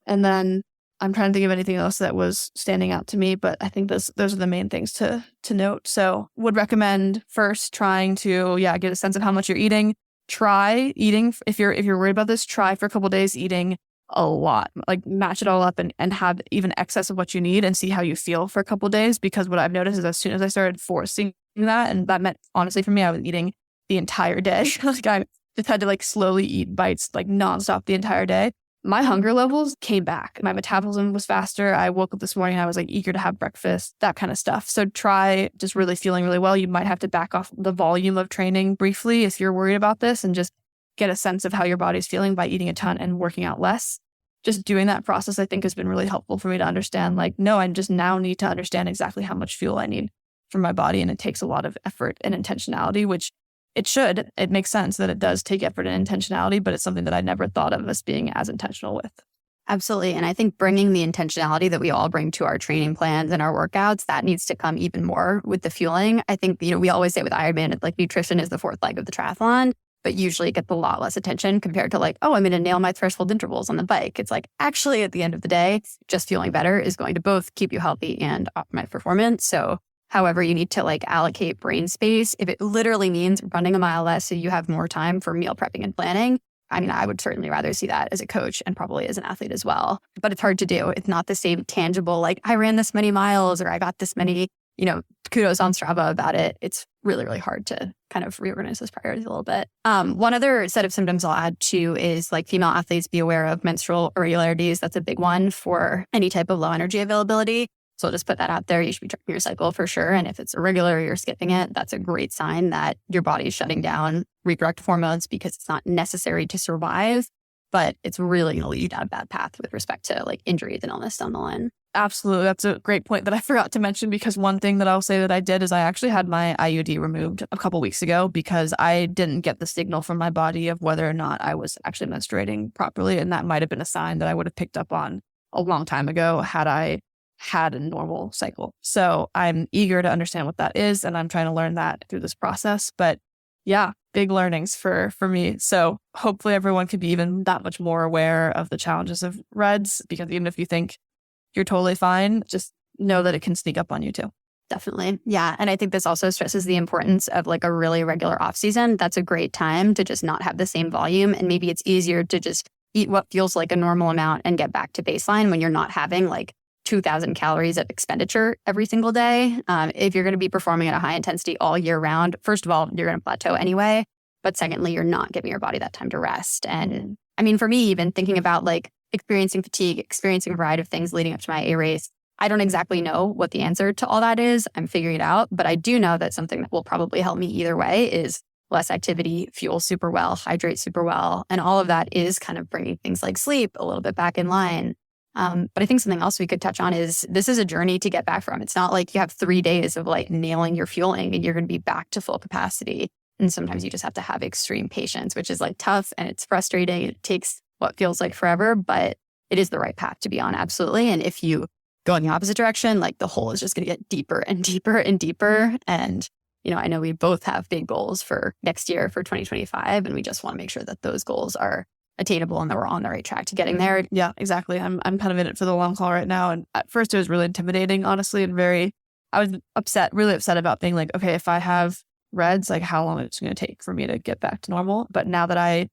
And then I'm trying to think of anything else that was standing out to me, but I think those are the main things to note. So would recommend first trying to, get a sense of how much you're eating. Try eating, if you're worried about this, try for a couple of days eating a lot, like match it all up and have even excess of what you need and see how you feel for a couple of days. Because what I've noticed is as soon as I started forcing that, and that meant honestly for me, I was eating the entire day. Like I just had to like slowly eat bites like nonstop the entire day. My hunger levels came back. My metabolism was faster. I woke up this morning, I was like eager to have breakfast, that kind of stuff. So try just really feeling really well. You might have to back off the volume of training briefly if you're worried about this and just get a sense of how your body's feeling by eating a ton and working out less. Just doing that process, I think, has been really helpful for me to understand like, no, I just now need to understand exactly how much fuel I need from my body. And it takes a lot of effort and intentionality, which it should. It makes sense that it does take effort and intentionality, but it's something that I never thought of as being as intentional with. Absolutely. And I think bringing the intentionality that we all bring to our training plans and our workouts, that needs to come even more with the fueling. I think, we always say with Ironman, like nutrition is the fourth leg of the triathlon, but usually it gets a lot less attention compared to like, oh, I'm going to nail my threshold intervals on the bike. It's like, actually, at the end of the day, just feeling better is going to both keep you healthy and optimize performance. So however, you need to like allocate brain space. If it literally means running a mile less so you have more time for meal prepping and planning, I would certainly rather see that as a coach and probably as an athlete as well. But it's hard to do. It's not the same tangible, like I ran this many miles or I got this many, kudos on Strava about it. It's really, really hard to kind of reorganize those priorities a little bit. One other set of symptoms I'll add to is like female athletes be aware of menstrual irregularities. That's a big one for any type of low energy availability. So I'll just put that out there. You should be tracking your cycle for sure. And if it's irregular or you're skipping it, that's a great sign that your body is shutting down reproductive hormones because it's not necessary to survive, but it's really going to lead you down a bad path with respect to like injuries and illness down the line. Absolutely. That's a great point that I forgot to mention, because one thing that I'll say that I did is I actually had my IUD removed a couple weeks ago because I didn't get the signal from my body of whether or not I was actually menstruating properly. And that might have been a sign that I would have picked up on a long time ago had I had a normal cycle. So I'm eager to understand what that is. And I'm trying to learn that through this process. But big learnings for me. So hopefully everyone could be even that much more aware of the challenges of REDS, because even if you think you're totally fine, just know that it can sneak up on you too. Definitely. Yeah. And I think this also stresses the importance of like a really regular off season. That's a great time to just not have the same volume. And maybe it's easier to just eat what feels like a normal amount and get back to baseline when you're not having like 2,000 calories of expenditure every single day. If you're going to be performing at a high intensity all year round, first of all, you're going to plateau anyway. But secondly, you're not giving your body that time to rest. And for me, even thinking about like experiencing fatigue, experiencing a variety of things leading up to my A race. I don't exactly know what the answer to all that is. I'm figuring it out, but I do know that something that will probably help me either way is less activity, fuel super well, hydrate super well. And all of that is kind of bringing things like sleep a little bit back in line. But I think something else we could touch on is this is a journey to get back from. It's not like you have 3 days of like nailing your fueling and you're going to be back to full capacity. And sometimes you just have to have extreme patience, which is like tough and it's frustrating. It takes what feels like forever, but it is the right path to be on. Absolutely. And if you go in the opposite direction, like the hole is just going to get deeper and deeper and deeper. And I know we both have big goals for next year for 2025, and we just want to make sure that those goals are attainable and that we're on the right track to getting there. Yeah, exactly. I'm kind of in it for the long haul right now. And at first it was really intimidating, honestly, and I was really upset about being like, okay, if I have reds, like how long it's going to take for me to get back to normal. But now that I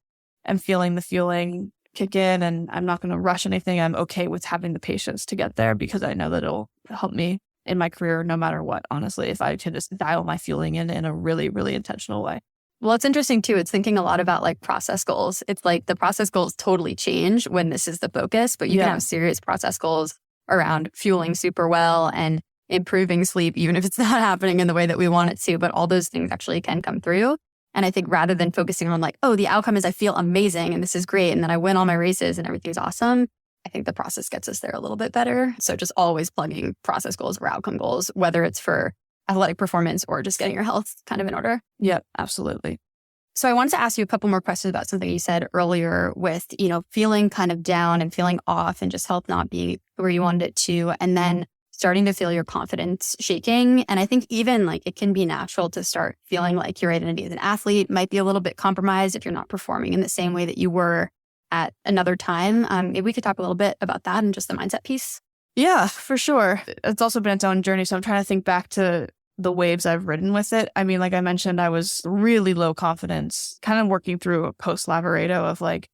am feeling the fueling kick in and I'm not going to rush anything, I'm okay with having the patience to get there because I know that it'll help me in my career no matter what, honestly, if I can just dial my fueling in a really, really intentional way. Well, it's interesting too. It's thinking a lot about like process goals. It's like the process goals totally change when this is the focus, but you can have serious process goals around fueling super well and improving sleep, even if it's not happening in the way that we want it to. But all those things actually can come through. And I think rather than focusing on like, oh, the outcome is I feel amazing and this is great and then I win all my races and everything's awesome, I think the process gets us there a little bit better. So just always plugging process goals or outcome goals, whether it's for athletic performance or just getting your health kind of in order. Yep, absolutely. So I wanted to ask you a couple more questions about something you said earlier with, feeling kind of down and feeling off and just health not being where you wanted it to, and then starting to feel your confidence shaking. And I think even like it can be natural to start feeling like your identity as an athlete might be a little bit compromised if you're not performing in the same way that you were at another time. Maybe we could talk a little bit about that and just the mindset piece. Yeah, for sure. It's also been its own journey. So I'm trying to think back to the waves I've ridden with it. I mean, like I mentioned, I was really low confidence, kind of working through a post Lavaredo of like,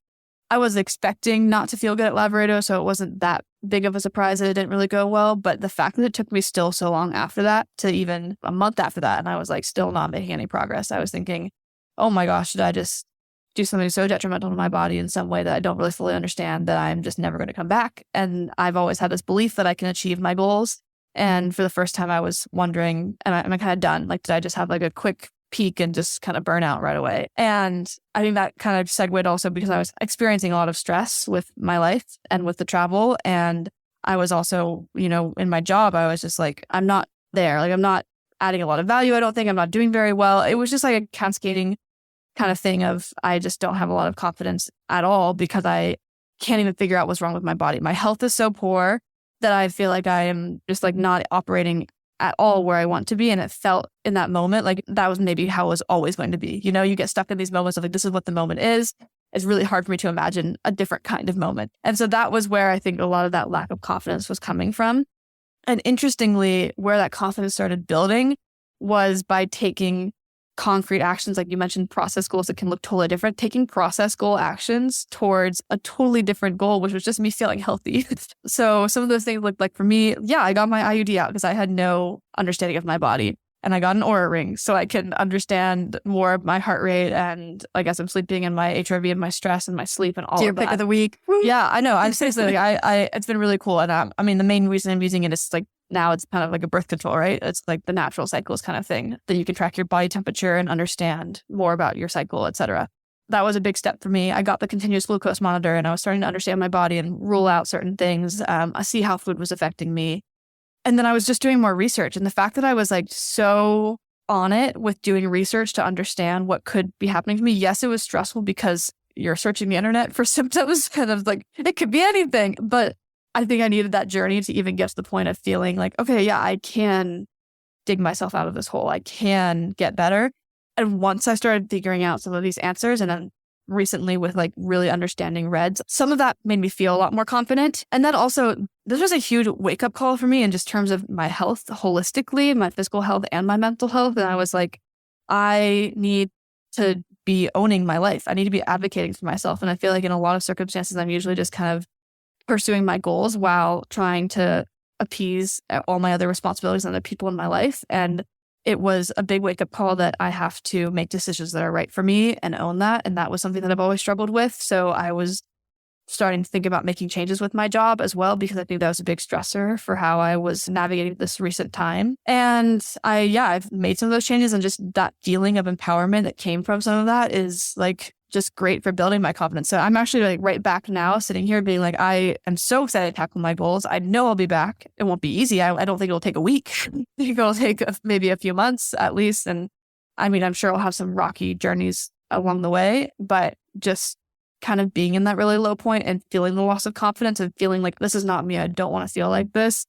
I was expecting not to feel good at Lavaredo. So it wasn't that big of a surprise that it didn't really go well. But the fact that it took me still so long after that to even a month after that, and I was like still not making any progress. I was thinking, oh my gosh, should I just do something so detrimental to my body in some way that I don't really fully understand that I'm just never going to come back. And I've always had this belief that I can achieve my goals. And for the first time I was wondering, am I kind of done? Like, did I just have like a quick peak and just kind of burn out right away? And I think that kind of segued also because I was experiencing a lot of stress with my life and with the travel. And I was also, in my job, I was just like, I'm not there. Like, I'm not adding a lot of value. I don't think I'm not doing very well. It was just like a cascading kind of thing of I just don't have a lot of confidence at all because I can't even figure out what's wrong with my body. My health is so poor that I feel like I am just like not operating at all where I want to be. And it felt in that moment like that was maybe how it was always going to be. You get stuck in these moments of like, this is what the moment is. It's really hard for me to imagine a different kind of moment. And so that was where I think a lot of that lack of confidence was coming from. And interestingly, where that confidence started building was by taking concrete actions. Like you mentioned, process goals that can look totally different, taking process goal actions towards a totally different goal, which was just me feeling healthy. So some of those things looked like for me, I got my IUD out because I had no understanding of my body. And I got an Oura ring so I can understand more of my heart rate and I guess I'm sleeping and my HRV and my stress and my sleep and all of that. Your pick of the week. Yeah, I know. I'm seriously like, it's been really cool. And I mean, the main reason I'm using it is like, now it's kind of like a birth control, right? It's like the natural cycles kind of thing that you can track your body temperature and understand more about your cycle, et cetera. That was a big step for me. I got the continuous glucose monitor and I was starting to understand my body and rule out certain things. I see how food was affecting me. And then I was just doing more research. And the fact that I was like so on it with doing research to understand what could be happening to me. Yes, it was stressful because you're searching the internet for symptoms kind of like it could be anything. But I think I needed that journey to even get to the point of feeling like, okay, yeah, I can dig myself out of this hole. I can get better. And once I started figuring out some of these answers and then recently with like really understanding reds, some of that made me feel a lot more confident. And that also, this was a huge wake up call for me in just terms of my health holistically, my physical health and my mental health. And I was like, I need to be owning my life. I need to be advocating for myself. And I feel like in a lot of circumstances, I'm usually just kind of pursuing my goals while trying to appease all my other responsibilities and the people in my life. And it was a big wake up call that I have to make decisions that are right for me and own that. And that was something that I've always struggled with. So I was starting to think about making changes with my job as well, because I think that was a big stressor for how I was navigating this recent time. And I've made some of those changes, and just that feeling of empowerment that came from some of that is like just great for building my confidence. So I'm actually like right back now sitting here being like, I am so excited to tackle my goals. I know I'll be back. It won't be easy. I don't think it'll take a week. I think it'll take maybe a few months at least. And I mean, I'm sure I'll have some rocky journeys along the way, but just kind of being in that really low point and feeling the loss of confidence and feeling like this is not me. I don't want to feel like this.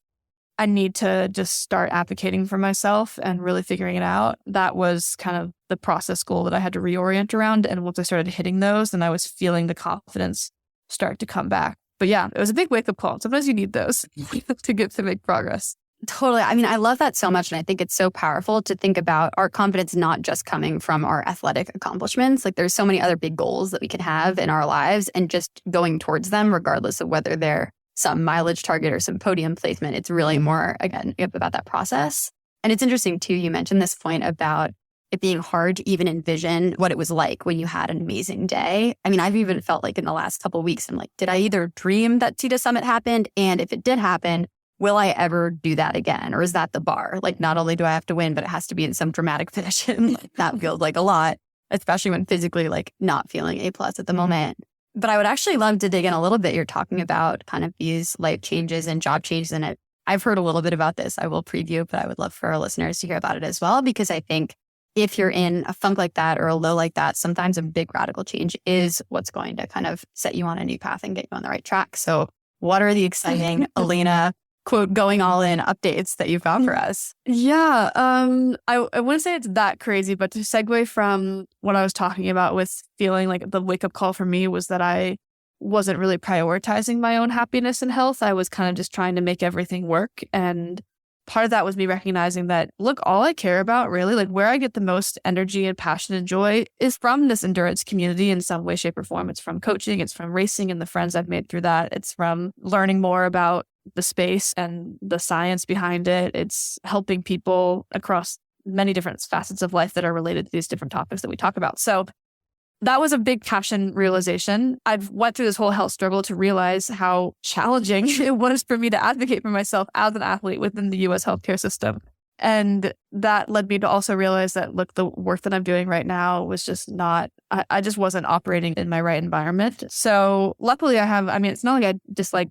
I need to just start advocating for myself and really figuring it out. That was kind of the process goal that I had to reorient around. And once I started hitting those, then I was feeling the confidence start to come back. But yeah, it was a big wake-up call. Sometimes you need those to make progress. Totally. I mean, I love that so much. And I think it's so powerful to think about our confidence not just coming from our athletic accomplishments. Like there's so many other big goals that we can have in our lives, and just going towards them, regardless of whether they're some mileage target or some podium placement. It's really more, again, about that process. And it's interesting too, you mentioned this point about it being hard to even envision what it was like when you had an amazing day. I mean, I've even felt like in the last couple of weeks, I'm like, did I either dream that Tita Summit happened? And if it did happen, will I ever do that again? Or is that the bar? Like, not only do I have to win, but it has to be in some dramatic fashion. Like, that feels like a lot, especially when physically like not feeling A+ at the moment. But I would actually love to dig in a little bit. You're talking about kind of these life changes and job changes. And I've heard a little bit about this. I will preview, but I would love for our listeners to hear about it as well, because I think if you're in a funk like that or a low like that, sometimes a big radical change is what's going to kind of set you on a new path and get you on the right track. So what are the exciting Elena, quote, going all in updates that you've got for us? Yeah. I wouldn't say it's that crazy, but to segue from what I was talking about with feeling like the wake up call for me was that I wasn't really prioritizing my own happiness and health. I was kind of just trying to make everything work. And part of that was me recognizing that, look, all I care about really, like where I get the most energy and passion and joy is from this endurance community in some way, shape, or form. It's from coaching. It's from racing and the friends I've made through that. It's from learning more about the space and the science behind it. It's helping people across many different facets of life that are related to these different topics that we talk about. So that was a big passion realization. I've went through this whole health struggle to realize how challenging it was for me to advocate for myself as an athlete within the US healthcare system. And that led me to also realize that, look, the work that I'm doing right now was just not, I just wasn't operating in my right environment. So luckily it's not like I dislike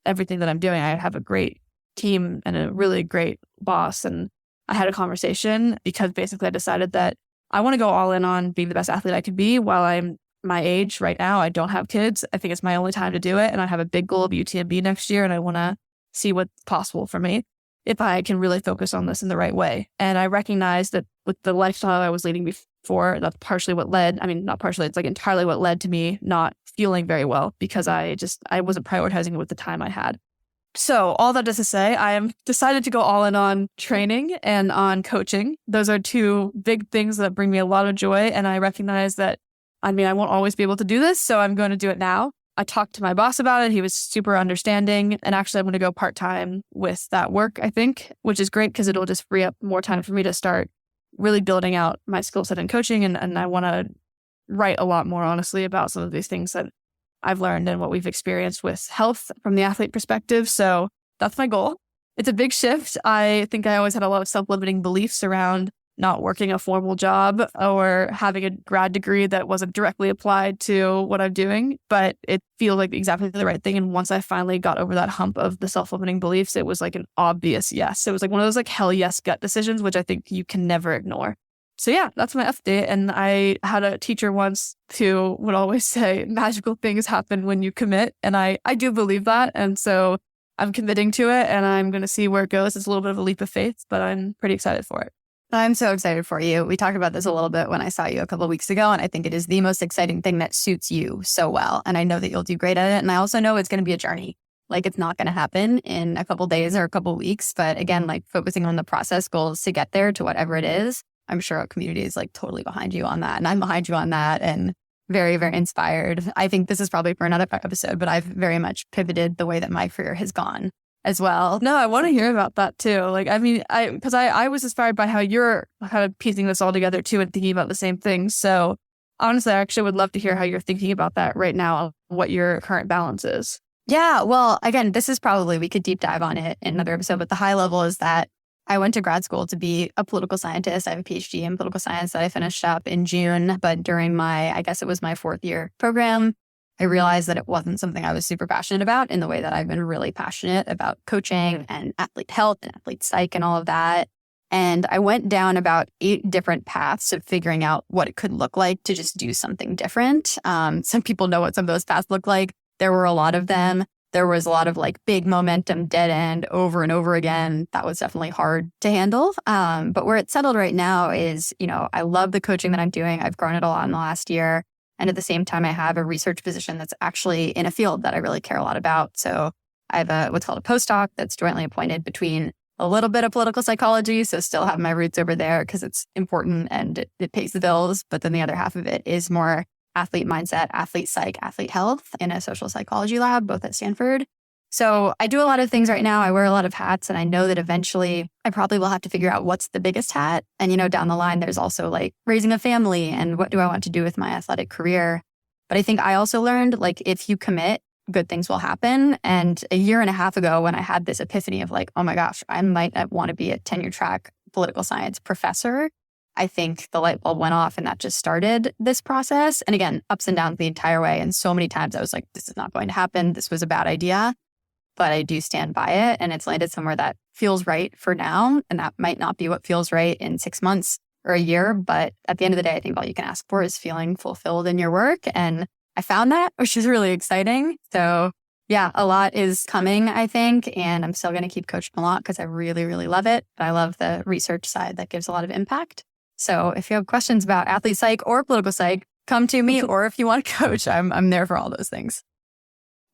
everything that I'm doing. I have a great team and a really great boss. And I had a conversation because basically I decided that I want to go all in on being the best athlete I could be while I'm my age right now. I don't have kids. I think it's my only time to do it. And I have a big goal of UTMB next year. And I want to see what's possible for me if I can really focus on this in the right way. And I recognize that with the lifestyle I was leading before, that's partially what led, not partially, it's like entirely what led to me not feeling very well, because I wasn't prioritizing it with the time I had. So all that is to say, I am decided to go all in on training and on coaching. Those are two big things that bring me a lot of joy. And I recognize that, I won't always be able to do this, so I'm going to do it now. I talked to my boss about it. He was super understanding. And actually, I'm going to go part-time with that work, I think, which is great because it'll just free up more time for me to start really building out my skill set in coaching. And I want to write a lot more, honestly, about some of these things that I've learned and what we've experienced with health from the athlete perspective. So that's my goal. It's a big shift. I think I always had a lot of self-limiting beliefs around not working a formal job or having a grad degree that wasn't directly applied to what I'm doing, but it feels like exactly the right thing. And once I finally got over that hump of the self-limiting beliefs, it was like an obvious yes. It was like one of those like hell yes gut decisions, which I think you can never ignore. So yeah, that's my update. And I had a teacher once who would always say magical things happen when you commit. And I do believe that. And so I'm committing to it and I'm going to see where it goes. It's a little bit of a leap of faith, but I'm pretty excited for it. I'm so excited for you. We talked about this a little bit when I saw you a couple of weeks ago, and I think it is the most exciting thing that suits you so well. And I know that you'll do great at it. And I also know it's going to be a journey. Like, it's not going to happen in a couple of days or a couple of weeks. But again, like focusing on the process goals to get there to whatever it is, I'm sure our community is like totally behind you on that. And I'm behind you on that and very, very inspired. I think this is probably for another episode, but I've very much pivoted the way that my career has gone as well. No, I want to hear about that too. Like, because I was inspired by how you're kind of piecing this all together too and thinking about the same things. So honestly, I actually would love to hear how you're thinking about that right now, what your current balance is. Yeah, well, again, this is probably, we could deep dive on it in another episode, but the high level is that I went to grad school to be a political scientist. I have a PhD in political science that I finished up in June. But during I guess it was my 4th year program, I realized that it wasn't something I was super passionate about in the way that I've been really passionate about coaching and athlete health and athlete psych and all of that. And I went down about 8 different paths of figuring out what it could look like to just do something different. Some people know what some of those paths look like. There were a lot of them. There was a lot of like big momentum, dead end over and over again. That was definitely hard to handle. But where it's settled right now is, I love the coaching that I'm doing. I've grown it a lot in the last year. And at the same time, I have a research position that's actually in a field that I really care a lot about. So I have what's called a postdoc that's jointly appointed between a little bit of political psychology. So still have my roots over there because it's important and it pays the bills. But then the other half of it is more athlete mindset, athlete psych, athlete health in a social psychology lab, both at Stanford. So I do a lot of things right now. I wear a lot of hats, and I know that eventually I probably will have to figure out what's the biggest hat. And, down the line, there's also like raising a family and what do I want to do with my athletic career. But I think I also learned like if you commit, good things will happen. And a year and a half ago, when I had this epiphany of like, oh my gosh, I might want to be a tenure track political science professor, I think the light bulb went off and that just started this process. And again, ups and downs the entire way. And so many times I was like, this is not going to happen. This was a bad idea, but I do stand by it. And it's landed somewhere that feels right for now. And that might not be what feels right in 6 months or a year. But at the end of the day, I think all you can ask for is feeling fulfilled in your work. And I found that, which is really exciting. So yeah, a lot is coming, I think. And I'm still going to keep coaching a lot because I really, really love it. But I love the research side that gives a lot of impact. So if you have questions about athlete psych or political psych, come to me. Or if you want to coach, I'm there for all those things.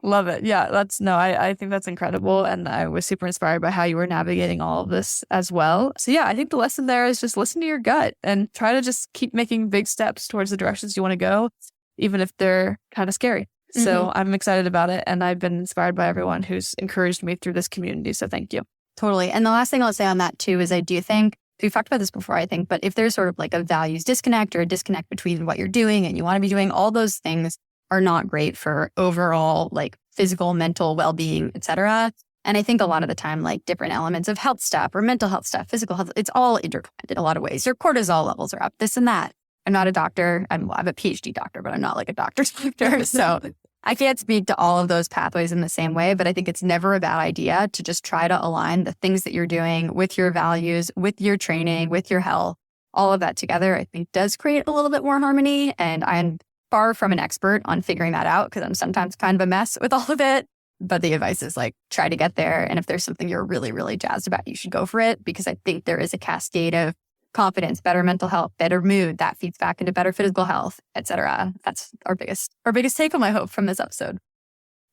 Love it. Yeah, I think that's incredible. And I was super inspired by how you were navigating all of this as well. So yeah, I think the lesson there is just listen to your gut and try to just keep making big steps towards the directions you want to go, even if they're kind of scary. Mm-hmm. So I'm excited about it. And I've been inspired by everyone who's encouraged me through this community. So thank you. Totally. And the last thing I'll say on that too is I do think, we've talked about this before, I think, but if there's sort of like a values disconnect or a disconnect between what you're doing and you want to be doing, all those things are not great for overall like physical, mental well-being, et cetera. And I think a lot of the time, like different elements of health stuff or mental health stuff, physical health, it's all intertwined in a lot of ways. Your cortisol levels are up, this and that. I'm not a doctor. I'm a PhD doctor, but I'm not like a doctor's doctor. So I can't speak to all of those pathways in the same way, but I think it's never a bad idea to just try to align the things that you're doing with your values, with your training, with your health, all of that together, I think does create a little bit more harmony. And I'm far from an expert on figuring that out because I'm sometimes kind of a mess with all of it. But the advice is like, try to get there. And if there's something you're really, really jazzed about, you should go for it because I think there is a cascade of confidence, better mental health, better mood that feeds back into better physical health, et cetera. That's our biggest take home, I hope, from this episode.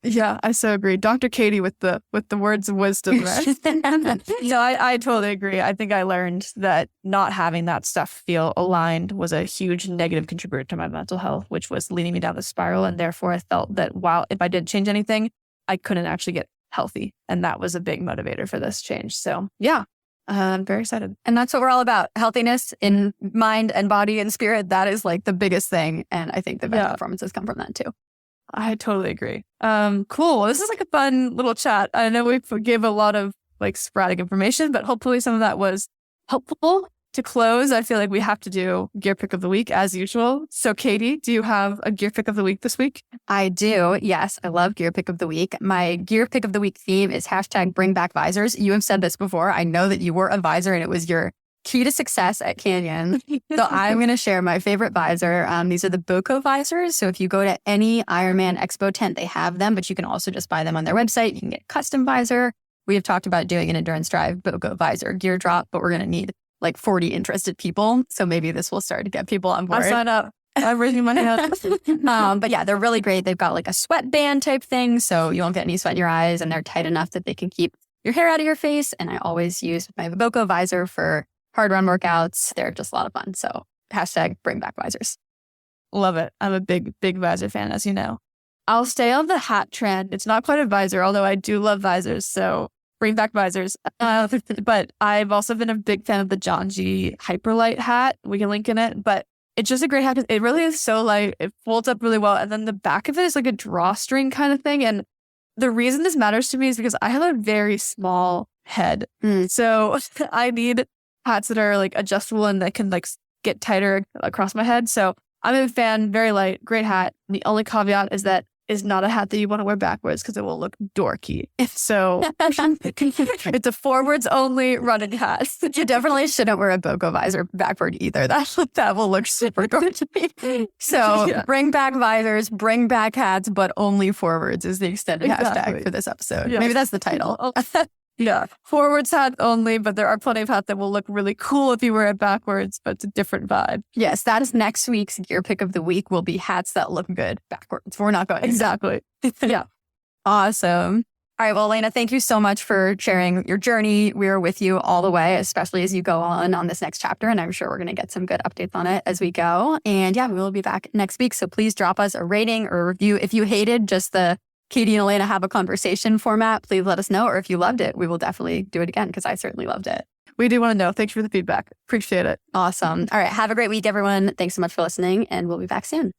Yeah, I so agree. Dr. Katie with the words of wisdom there. No, I totally agree. I think I learned that not having that stuff feel aligned was a huge negative contributor to my mental health, which was leading me down the spiral. And therefore I felt that while if I didn't change anything, I couldn't actually get healthy. And that was a big motivator for this change. So yeah, I'm very excited. And that's what we're all about. Healthiness in mind and body and spirit. That is like the biggest thing. And I think the best performances come from that too. I totally agree. Cool. Well, this is like a fun little chat. I know we gave a lot of like sporadic information, but hopefully some of that was helpful. To close, I feel like we have to do gear pick of the week as usual. So Katie, do you have a gear pick of the week this week? I do. Yes. I love gear pick of the week. My gear pick of the week theme is #BringBackVisors. You have said this before. I know that you wore a visor and it was your key to success at Canyon. So I'm going to share my favorite visor. These are the Boco visors. So if you go to any Ironman Expo tent, they have them, but you can also just buy them on their website. You can get a custom visor. We have talked about doing an Endurance Drive Boco visor gear drop, but we're going to need like 40 interested people. So maybe this will start to get people on board. I'll sign up. I'm raising money up. But yeah, they're really great. They've got like a sweatband type thing. So you won't get any sweat in your eyes and they're tight enough that they can keep your hair out of your face. And I always use my Boco visor for hard run workouts. They're just a lot of fun. So #BringBackVisors. Love it. I'm a big visor fan, as you know. I'll stay on the hat trend. It's not quite a visor, although I do love visors. So bring back visors. But I've also been a big fan of the John G Hyperlight hat. We can link in it. But It's just a great hat. It really is so light. It folds up really well. And then the back of it is like a drawstring kind of thing. And the reason this matters to me is because I have a very small head. So I need hats that are like adjustable and that can like get tighter across my head. So I'm a fan, very light, great hat. The only caveat is that is not a hat that you want to wear backwards because it will look dorky. So it's a forwards only running hat. You definitely shouldn't wear a BOGO visor backward either. That will look super dorky. So bring back visors, bring back hats, but only forwards is the extended hashtag for this episode. Yes. Maybe that's the title. Yeah, forwards hat only, but there are plenty of hats that will look really cool if you wear it backwards, but it's a different vibe. Yes, that is next week's gear pick of the week will be hats that look good backwards. We're not going exactly. Yeah. Awesome. All right, well, Elena, thank you so much for sharing your journey. We're with you all the way, especially as you go on this next chapter, and I'm sure we're going to get some good updates on it as we go. And yeah, we will be back next week, so please drop us a rating or a review. If you hated just the Katie and Elena have a conversation format, please let us know. Or if you loved it, we will definitely do it again because I certainly loved it. We do want to know. Thanks for the feedback. Appreciate it. Awesome. All right. Have a great week, everyone. Thanks so much for listening, and we'll be back soon.